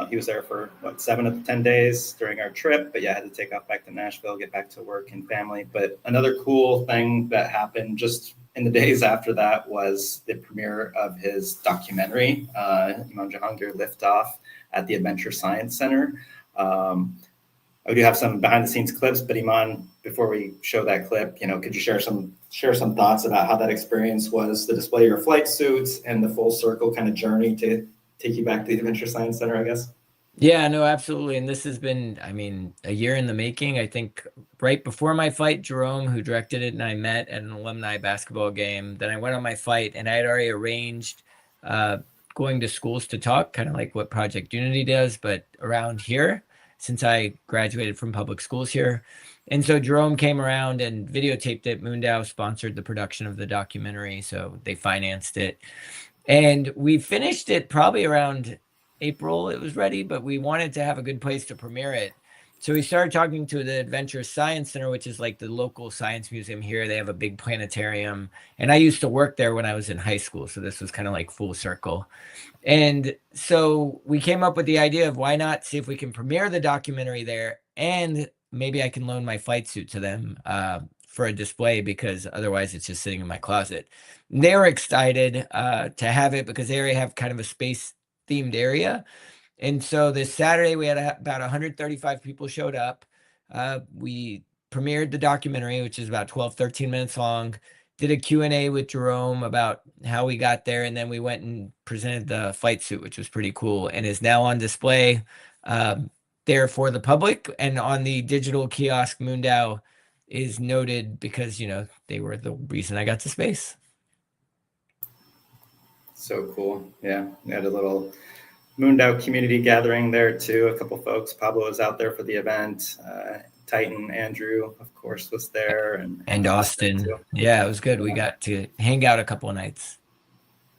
He was there for 7 of the 10 days during our trip, but had to take off back to Nashville, get back to work and family. But another cool thing that happened just in the days after that was the premiere of his documentary, Eiman Jahangir Liftoff, at the Adventure Science Center. I do have some behind the scenes clips, but Eiman, before we show that clip, could you share some thoughts about how that experience was, the display of your flight suits and the full circle kind of journey to take you back to the Adventure Science Center, I guess? Yeah, no, absolutely. And this has been, a year in the making. I think right before my flight, Jerome, who directed it, and I met at an alumni basketball game. Then I went on my flight, and I had already arranged going to schools to talk, kind of like what Project Unity does, but around here, since I graduated from public schools here. And so Jerome came around and videotaped it. MoonDAO sponsored the production of the documentary, so they financed it. And we finished it probably around April. It was ready, but we wanted to have a good place to premiere it. So we started talking to the Adventure Science Center, which is like the local science museum here. They have a big planetarium. And I used to work there when I was in high school. So this was kind of like full circle. And so we came up with the idea of why not see if we can premiere the documentary there, and maybe I can loan my flight suit to them for a display, because otherwise it's just sitting in my closet. And they were excited to have it because they already have kind of a space themed area. And so this Saturday, we had about 135 people showed up. We premiered the documentary, which is about 12, 13 minutes long, did a Q&A with Jerome about how we got there. And then we went and presented the flight suit, which was pretty cool, and is now on display there for the public. And on the digital kiosk, MoonDAO is noted because, they were the reason I got to space. So cool. Yeah, we had a little MoonDAO community gathering there too. A couple folks. Pablo was out there for the event. Titan Andrew, of course, was there, and Austin. Yeah, it was good. We got to hang out a couple of nights.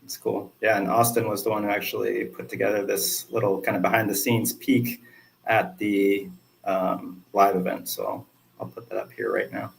It's cool. Yeah, and Austin was the one who actually put together this little kind of behind the scenes peek at the live event. So I'll put that up here right now.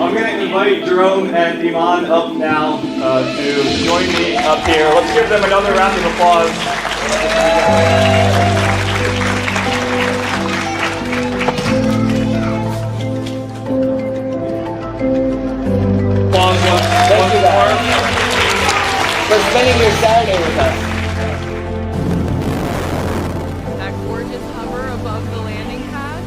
I'm going to invite Jerome and Eiman up now to join me up here. Let's give them another round of applause. Thank you guys for spending your Saturday with us. That gorgeous hover above the landing pad.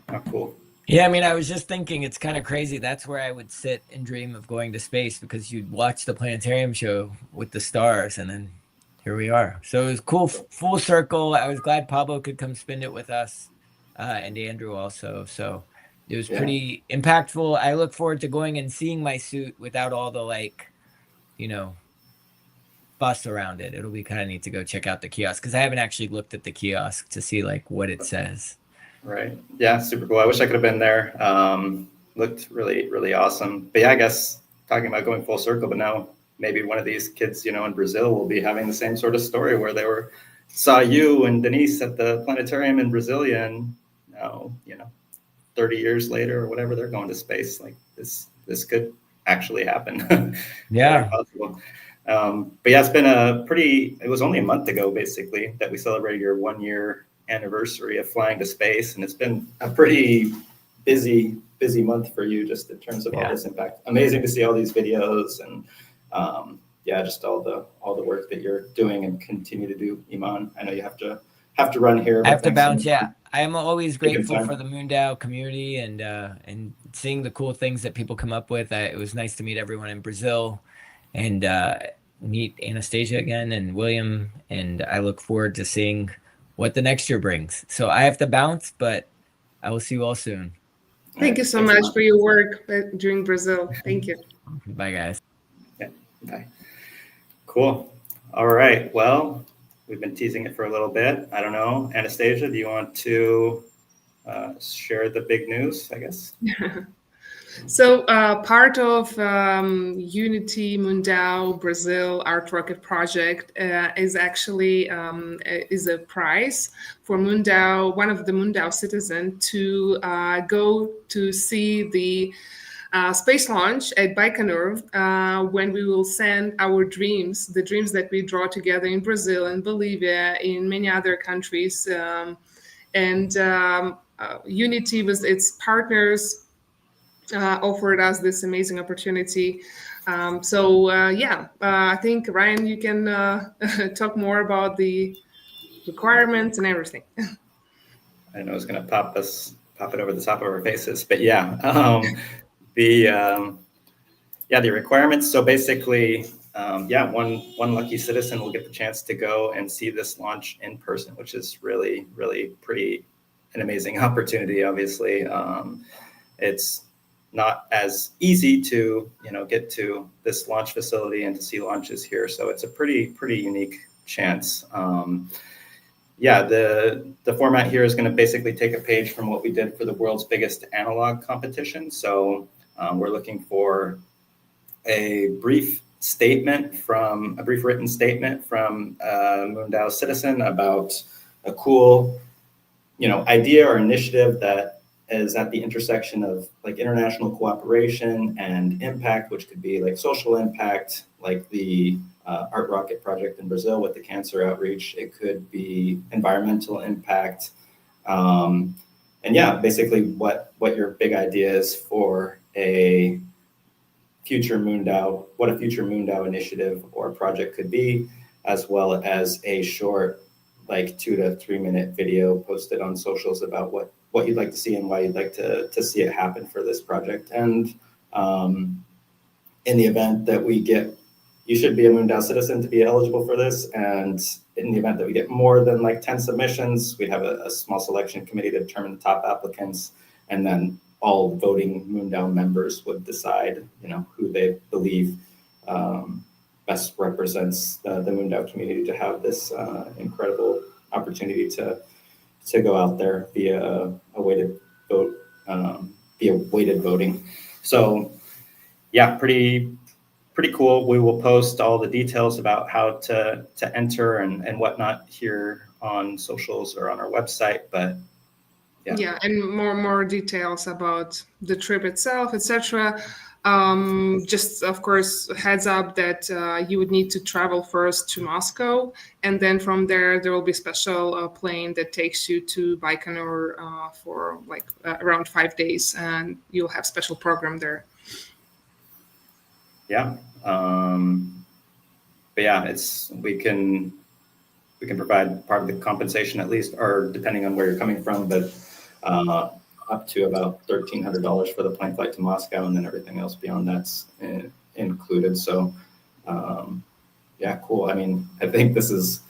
Oh, cool. Yeah, I mean, I was just thinking it's kind of crazy. That's where I would sit and dream of going to space, because you'd watch the planetarium show with the stars, and then here we are. So it was cool, full circle. I was glad Pablo could come spend it with us, and Andrew also. So it was pretty impactful. I look forward to going and seeing my suit without all the, like, you know, fuss around it. It'll be kind of neat to go check out the kiosk, because I haven't actually looked at the kiosk to see like what it says. Right. Yeah, super cool. I wish I could have been there. Looked really, really awesome. But yeah, I guess talking about going full circle, but now maybe one of these kids, you know, in Brazil will be having the same sort of story where they saw you and Denise at the planetarium in Brasilia, and now, you know, 30 years later or whatever, they're going to space. Like this could actually happen. Yeah. Possible. But yeah, it was only a month ago, basically, that we celebrated your 1 year anniversary of flying to space. And it's been a pretty busy month for you, just in terms of all this impact. Amazing to see all these videos and just all the work that you're doing and continue to do, Eiman. I know you have to run here. I have to bounce. Yeah. I am always grateful for the MoonDAO community and seeing the cool things that people come up with. It was nice to meet everyone in Brazil and meet Anastasia again and William. And I look forward to seeing what the next year brings. So I have to bounce, but I will see you all soon. Thank you so much for your work during Brazil. Thank you. Bye, guys. Yeah. Bye. Cool. All right. Well, we've been teasing it for a little bit. I don't know. Anastasia, do you want to share the big news, I guess? So part of Unity MoonDAO Brazil Art Rocket project is actually is a prize for MoonDAO, one of the MoonDAO citizens, to go to see the space launch at Baikonur when we will send our dreams, the dreams that we draw together in Brazil and Bolivia, in many other countries. Unity with its partners offered us this amazing opportunity. I think, Ryan, you can talk more about the requirements and everything. I know it's going to pop it over the top of our faces, but the requirements. So basically, one lucky citizen will get the chance to go and see this launch in person, which is really, really an amazing opportunity. Obviously, it's not as easy to, get to this launch facility and to see launches here. So it's a pretty unique chance. The format here is going to basically take a page from what we did for the world's biggest analog competition. So we're looking for a brief written statement from a MoonDAO citizen about a cool, idea or initiative that is at the intersection of like international cooperation and impact, which could be like social impact, like the Art Rocket project in Brazil with the cancer outreach. It could be environmental impact. Basically what your big idea is for a future MoonDAO, what a future MoonDAO initiative or project could be, as well as a short, like 2 to 3 minute video posted on socials about what you'd like to see and why you'd like to see it happen for this project. And in the event that you should be a MoonDAO citizen to be eligible for this. And in the event that we get more than like 10 submissions, we'd have a small selection committee to determine the top applicants. And then all voting MoonDAO members would decide, who they believe best represents the MoonDAO community to have this incredible opportunity to go out there via a weighted vote, via weighted voting. So pretty cool. We will post all the details about how to enter and whatnot here on socials or on our website. But Yeah, and more details about the trip itself, etc. Just of course, heads up that you would need to travel first to Moscow, and then from there will be special plane that takes you to Baikonur for like around 5 days, and you'll have special program there. Yeah. But yeah, we can provide part of the compensation at least, or depending on where you're coming from, but up to about $1,300 for the plane flight to Moscow, and then everything else beyond that's included. So yeah, cool. I mean, I think this is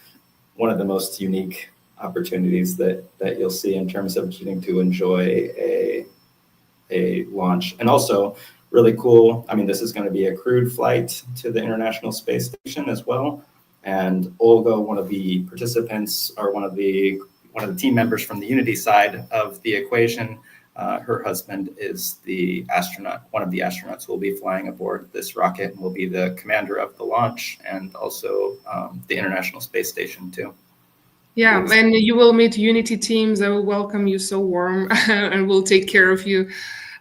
one of the most unique opportunities that you'll see in terms of getting to enjoy a launch. And also really cool, I mean, this is going to be a crewed flight to the International Space Station as well. And Olga, one of the participants, or one of the team members from the Unity side of the equation, her husband is the astronaut, one of the astronauts who will be flying aboard this rocket, and will be the commander of the launch, and also the International Space Station too. Yeah, and you will meet Unity teams that will welcome you so warm and will take care of you.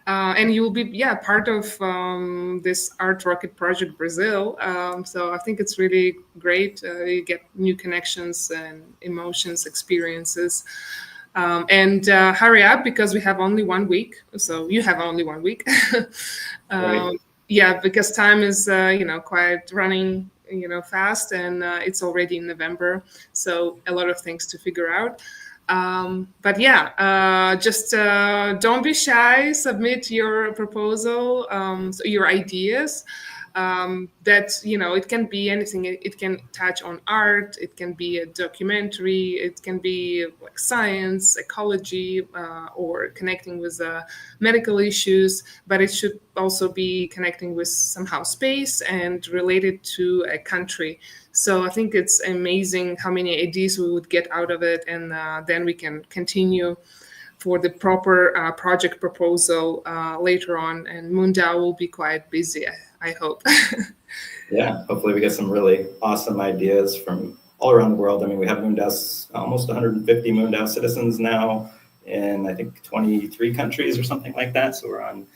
And you will be, part of this Art Rocket Project Brazil. So I think it's really great. You get new connections and emotions, experiences. And hurry up, because we have only 1 week. So you have only 1 week. Right. Yeah, because time is, quite running, fast, and it's already in November. So a lot of things to figure out. But yeah, just don't be shy. Submit your proposal, so your ideas. That it can be anything. It can touch on art. It can be a documentary. It can be like science, ecology, or connecting with medical issues. But it should also be connecting with somehow space and related to a country. So I think it's amazing how many ideas we would get out of it, and then we can continue for the proper project proposal later on. And MoonDAO will be quite busy, I hope. Yeah, hopefully we get some really awesome ideas from all around the world. I mean, we have MoonDAO's almost 150 MoonDAO citizens now in, I think, 23 countries or something like that. So we're on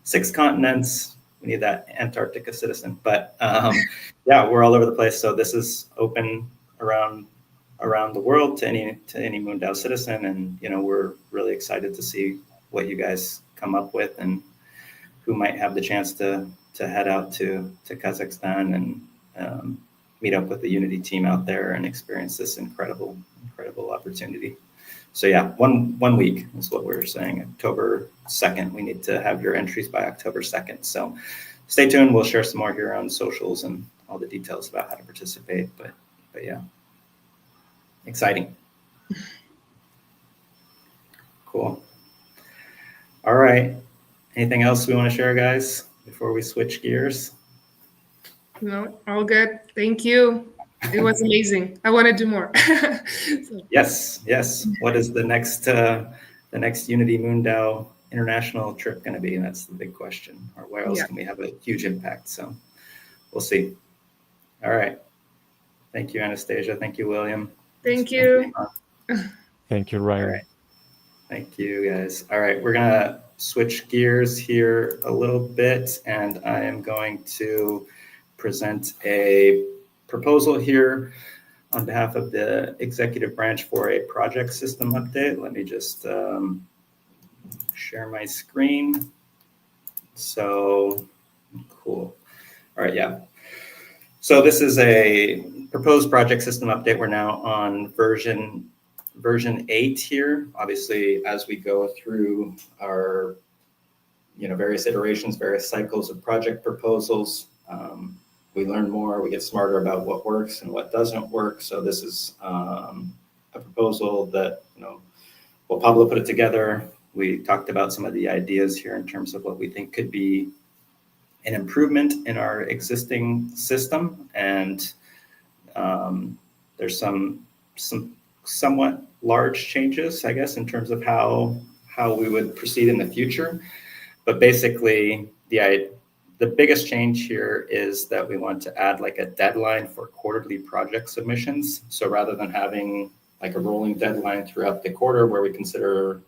6 continents. We need that Antarctica citizen, but yeah, we're all over the place. So this is open around the world to any MoonDAO citizen, and we're really excited to see what you guys come up with, and who might have the chance to head out to Kazakhstan and meet up with the Unity team out there and experience this incredible opportunity. So yeah, one week is what we're saying. October 2nd, we need to have your entries by October 2nd. So stay tuned. We'll share some more here on socials and all the details about how to participate. But yeah, exciting. Cool. All right. Anything else we want to share, guys, before we switch gears? No, all good. Thank you. It was amazing. I want to do more. So. Yes. What is the next Unity MoonDAO international trip going to be? That's the big question. Or where else can we have a huge impact? So we'll see. All right. Thank you, Anastasia. Thank you, William. Thank you. Thank you, Ryan. All right. Thank you, guys. All right, we're gonna switch gears here a little bit, and I am going to present a proposal here on behalf of the executive branch for a project system update. Let me just share my screen. So cool. All right, yeah. So this is a proposed project system update. We're now on version 8 here. Obviously, as we go through our various iterations, various cycles of project proposals, we learn more, we get smarter about what works and what doesn't work. So this is a proposal that, well, Pablo put it together. We talked about some of the ideas here in terms of what we think could be an improvement in our existing system. And there's some somewhat large changes, I guess, in terms of how we would proceed in the future. But basically, the biggest change here is that we want to add like a deadline for quarterly project submissions. So rather than having like a rolling deadline throughout the quarter where we consider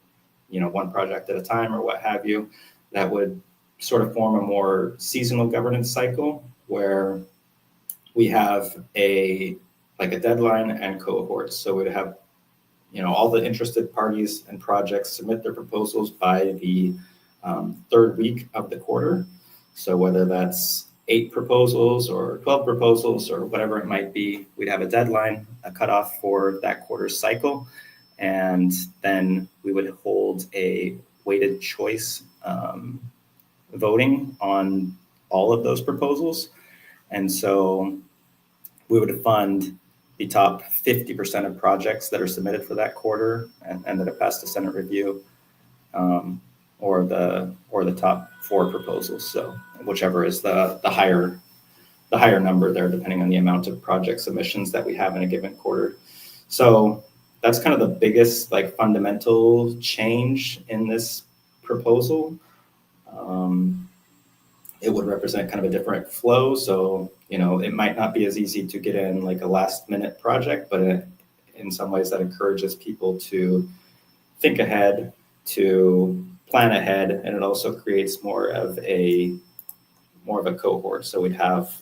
one project at a time or what have you, that would sort of form a more seasonal governance cycle where we have a deadline and cohorts. So we'd have, all the interested parties and projects submit their proposals by the third week of the quarter. So whether that's 8 proposals or 12 proposals or whatever it might be, we'd have a deadline, a cutoff for that quarter's cycle. And then we would hold a weighted choice voting on all of those proposals. And so we would fund the top 50% of projects that are submitted for that quarter and that have passed the Senate review, or the top 4 proposals. So whichever is the higher number there, depending on the amount of project submissions that we have in a given quarter. So that's kind of the biggest fundamental change in this proposal. It would represent kind of a different flow. So, it might not be as easy to get in a last minute project, but in some ways that encourages people to think ahead, to plan ahead, and it also creates more of a cohort. So we'd have,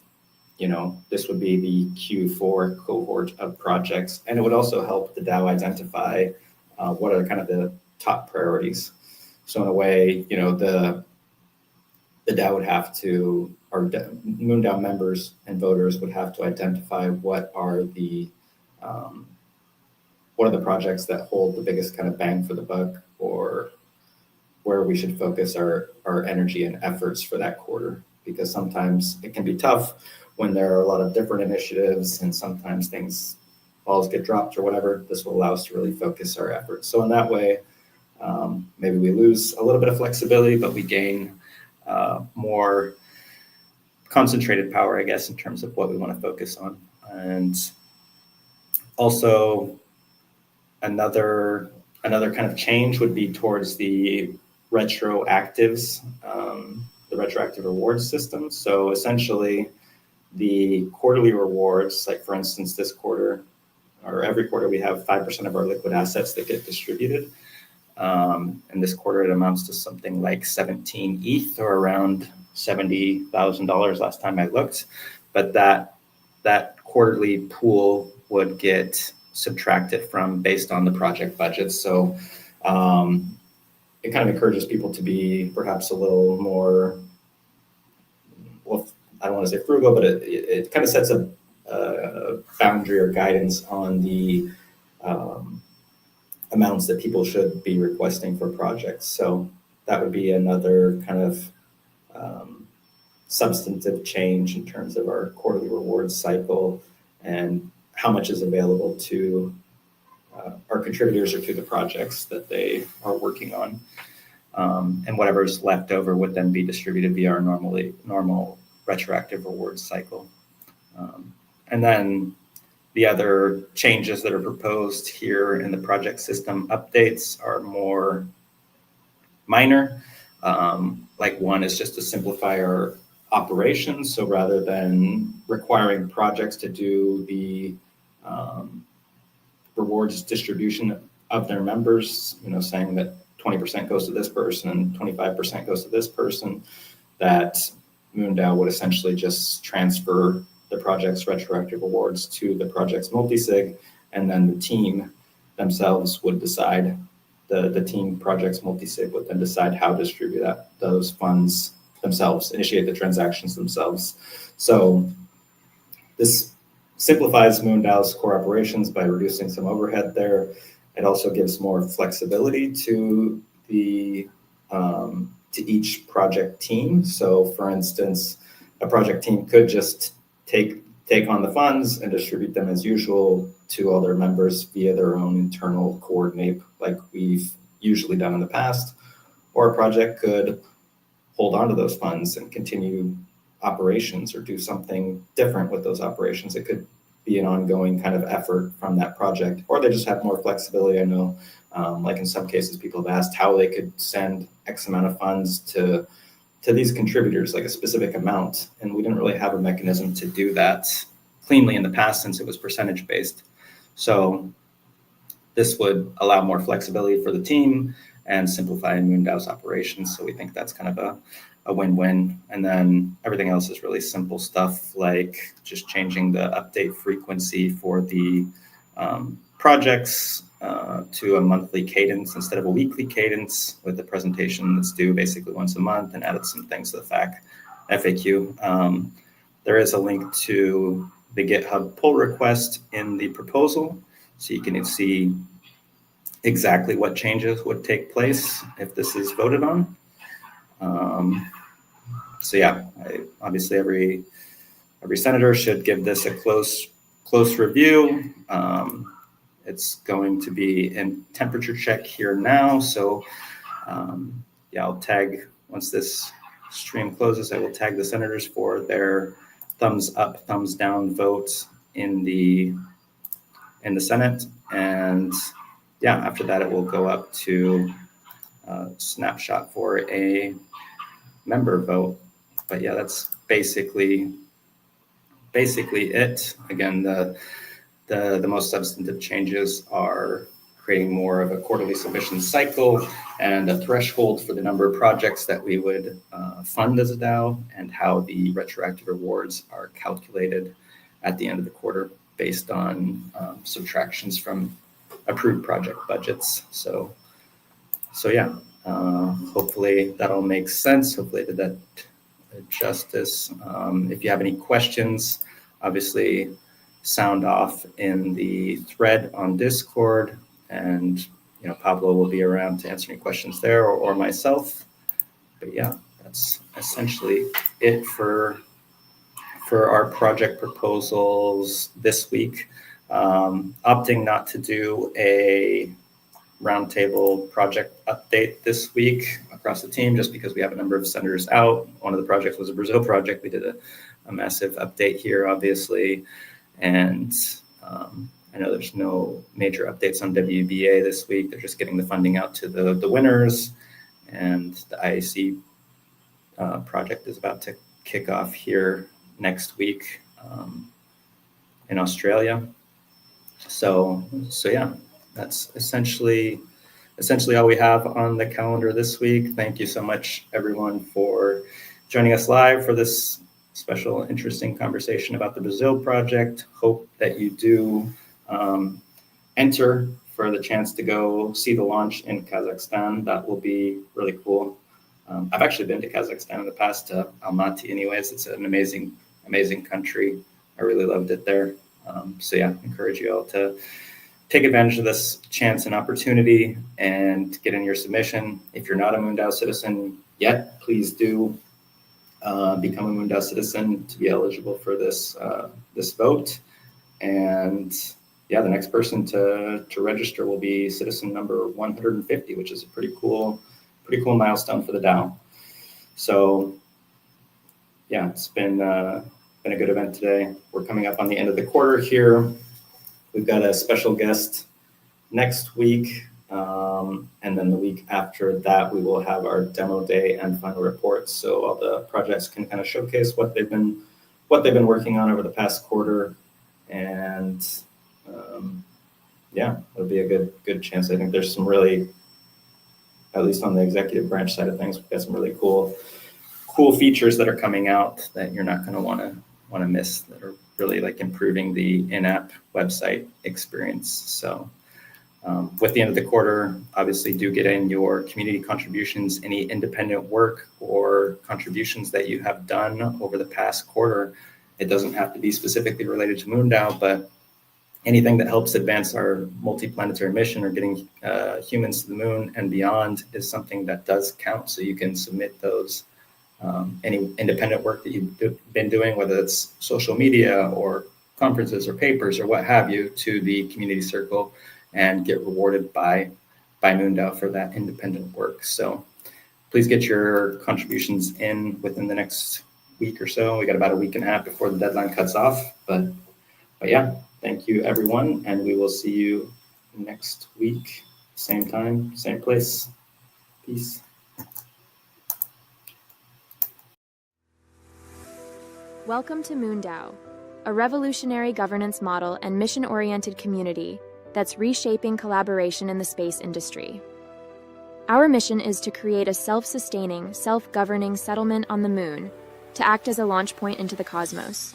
this would be the Q4 cohort of projects, and it would also help the DAO identify what are kind of the top priorities. So in a way, the DAO would have to, or MoonDAO members and voters would have to identify what are the projects that hold the biggest kind of bang for the buck, or where we should focus our energy and efforts for that quarter. Because sometimes it can be tough when there are a lot of different initiatives, and sometimes balls get dropped or whatever. This will allow us to really focus our efforts. So in that way, maybe we lose a little bit of flexibility, but we gain more concentrated power, I guess, in terms of what we want to focus on. And also another kind of change would be towards the retroactives, the retroactive rewards system. So essentially the quarterly rewards, like for instance, this quarter or every quarter, we have 5% of our liquid assets that get distributed. And this quarter, it amounts to something like 17 ETH, or around $70,000 last time I looked. But that quarterly pool would get subtracted from based on the project budget. So it kind of encourages people to be perhaps a little more, well, I don't want to say frugal, but it kind of sets a boundary or guidance on the amounts that people should be requesting for projects. So that would be another kind of substantive change in terms of our quarterly rewards cycle and how much is available to our contributors or to the projects that they are working on. And whatever's left over would then be distributed via our normal retroactive rewards cycle. And then the other changes that are proposed here in the project system updates are more minor. Like one is just to simplify our operations. So rather than requiring projects to do the rewards distribution of their members, saying that 20% goes to this person and 25% goes to this person, that MoonDAO would essentially just transfer the project's retroactive awards to the project's multisig, and then the team themselves would decide, the team project's multisig would then decide how to distribute those funds themselves, initiate the transactions themselves. So this simplifies MoonDAO's core operations by reducing some overhead there. It also gives more flexibility to the to each project team. So for instance, a project team could just take on the funds and distribute them as usual to all their members via their own internal coordinate, like we've usually done in the past. Or a project could hold on to those funds and continue operations or do something different with those operations. It could be an ongoing kind of effort from that project, or they just have more flexibility. I know, like in some cases, people have asked how they could send X amount of funds to these contributors, like a specific amount. And we didn't really have a mechanism to do that cleanly in the past since it was percentage based. So this would allow more flexibility for the team and simplify MoonDAO's operations. So we think that's kind of a win-win. And then everything else is really simple stuff, like just changing the update frequency for the projects to a monthly cadence instead of a weekly cadence, with the presentation that's due basically once a month, and added some things to the FAQ. There is a link to the GitHub pull request in the proposal, so you can see exactly what changes would take place if this is voted on. So yeah, obviously every senator should give this a close review. It's going to be in temperature check here now. So yeah, I'll tag, once this stream closes, I will tag the senators for their thumbs up, thumbs down vote in the Senate. And yeah, after that, it will go up to snapshot for a member vote. But yeah, that's basically it. Again, the most substantive changes are creating more of a quarterly submission cycle and a threshold for the number of projects that we would fund as a DAO, and how the retroactive rewards are calculated at the end of the quarter based on subtractions from approved project budgets. So yeah, hopefully that all makes sense. Hopefully I did that justice. If you have any questions, obviously sound off in the thread on Discord, and Pablo will be around to answer any questions there, or myself. But yeah, that's essentially it for our project proposals this week. Opting not to do a roundtable project update this week across the team, just because we have a number of senators out. One of the projects was a Brazil project. We did a massive update here, obviously. And I know there's no major updates on WBA this week. They're just getting the funding out to the winners. And the IAC project is about to kick off here next week in Australia. So yeah, that's essentially all we have on the calendar this week. Thank you so much, everyone, for joining us live for this special, interesting conversation about the Brazil project. Hope that you do enter for the chance to go see the launch in Kazakhstan. That will be really cool. I've actually been to Kazakhstan in the past, to Almaty anyways. It's an amazing country. I really loved it there. So yeah, encourage you all to take advantage of this chance and opportunity and get in your submission. If you're not a MoonDAO citizen yet, please do become a MoonDAO citizen to be eligible for this vote. And yeah, the next person to register will be citizen number 150, which is a pretty cool milestone for the DAO. So yeah, it's been a good event today. We're coming up on the end of the quarter here. We've got a special guest next week, and then the week after that, we will have our demo day and final reports. So all the projects can kind of showcase what they've been working on over the past quarter, and yeah, it'll be a good chance. I think there's some really, at least on the executive branch side of things, we've got some really cool features that are coming out that you're not going to want to miss, that are really like improving the in-app website experience. So with the end of the quarter, obviously do get in your community contributions, any independent work or contributions that you have done over the past quarter. It doesn't have to be specifically related to MoonDAO, but anything that helps advance our multi-planetary mission or getting humans to the moon and beyond is something that does count. So you can submit those, any independent work that you've been doing, whether it's social media or conferences or papers or what have you, to the community circle and get rewarded by MoonDAO for that independent work. So please get your contributions in within the next week or so. We got about a week and a half before the deadline cuts off, but yeah, thank you everyone, and we will see you next week, same time, same place. Peace. Welcome to MoonDAO, a revolutionary governance model and mission-oriented community that's reshaping collaboration in the space industry. Our mission is to create a self-sustaining, self-governing settlement on the moon to act as a launch point into the cosmos.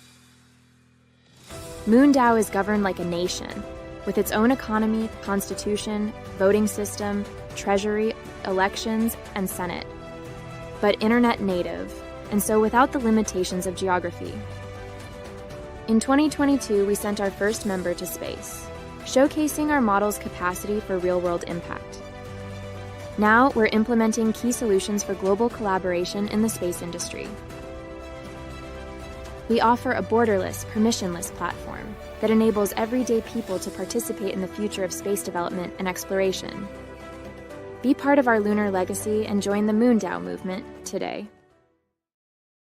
MoonDAO is governed like a nation, with its own economy, constitution, voting system, treasury, elections, and senate. But internet native, and so without the limitations of geography. In 2022, we sent our first member to space, showcasing our model's capacity for real-world impact. Now, we're implementing key solutions for global collaboration in the space industry. We offer a borderless, permissionless platform that enables everyday people to participate in the future of space development and exploration. Be part of our lunar legacy and join the MoonDAO movement today.